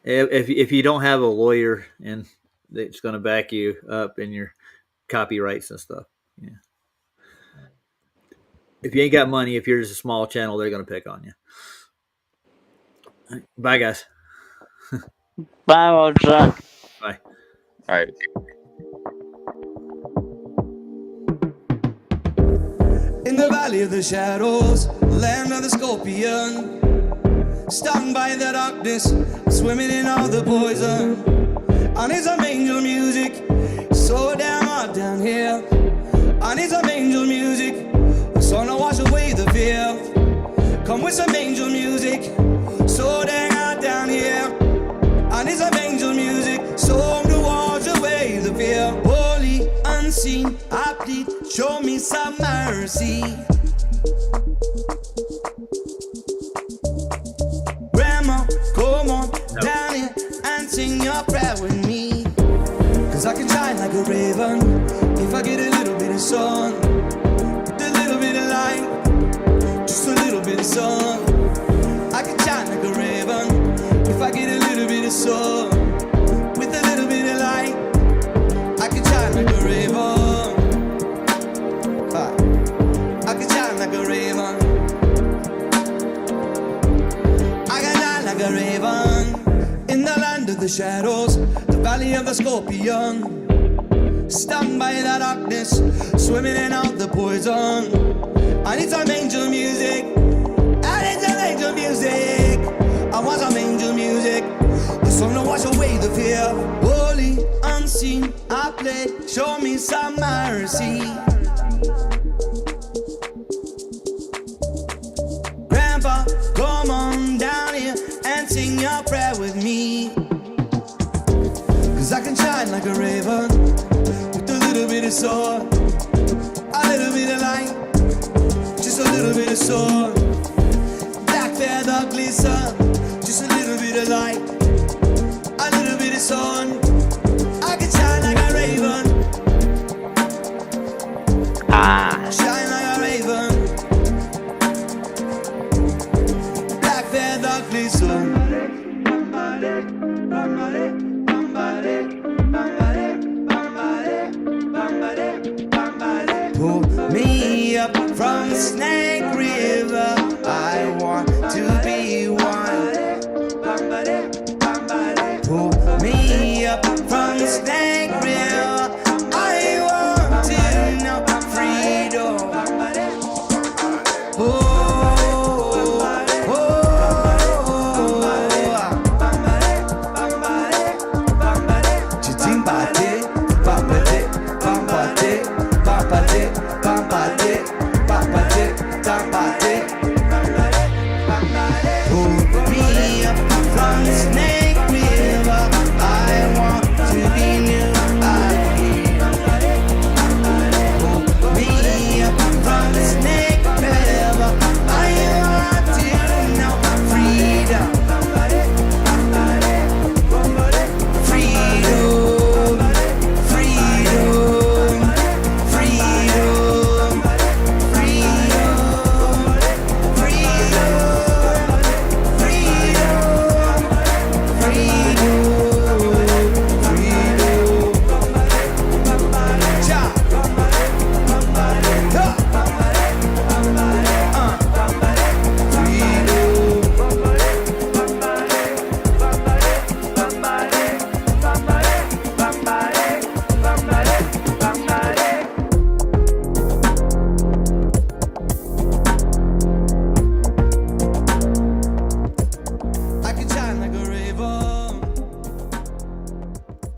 If you don't have a lawyer and that's going to back you up in your copyrights and stuff, yeah. If you ain't got money, if you're just a small channel, they're going to pick on you. Bye, guys. Bye, Roger. Bye. All right. In the valley of the shadows, land of the scorpion, stung by the darkness, swimming in all the poison. I need some angel music, so damn hot down here. I need some angel music, so to wash away the fear. Come with some angel music, so damn hot down here. I need some angel music, so to wash away the fear. Holy, unseen, I plead, show me some mercy. Grandma, come on down here and sing your prayer with me. Cause I can shine like a raven if I get a little bit of sun, a little bit of light, just a little bit of sun. I can shine like a raven if I get a little bit of sun, with a little bit of light. I can shine like a raven. I can shine like a raven. I can shine like a raven in the land of the shadows, the valley of the scorpion. Stung by the darkness, swimming in out the poison. I need some angel music. I need some angel music. I want some angel music, a song to wash away the fear. Holy, unseen, I play. Show me some mercy. Grandpa, come on down here and sing your prayer with me. Cause I can shine like a raven with a little bit of sword, a little bit of light, just a little bit of sword. Black feather glisten, just a little bit of light, a little bit of sun. I can shine like a raven. Shine like a raven. Black feather glisten. Pull me up from Snake River. I want to be one. Pull me up from Snake River. I want to know freedom. Oh,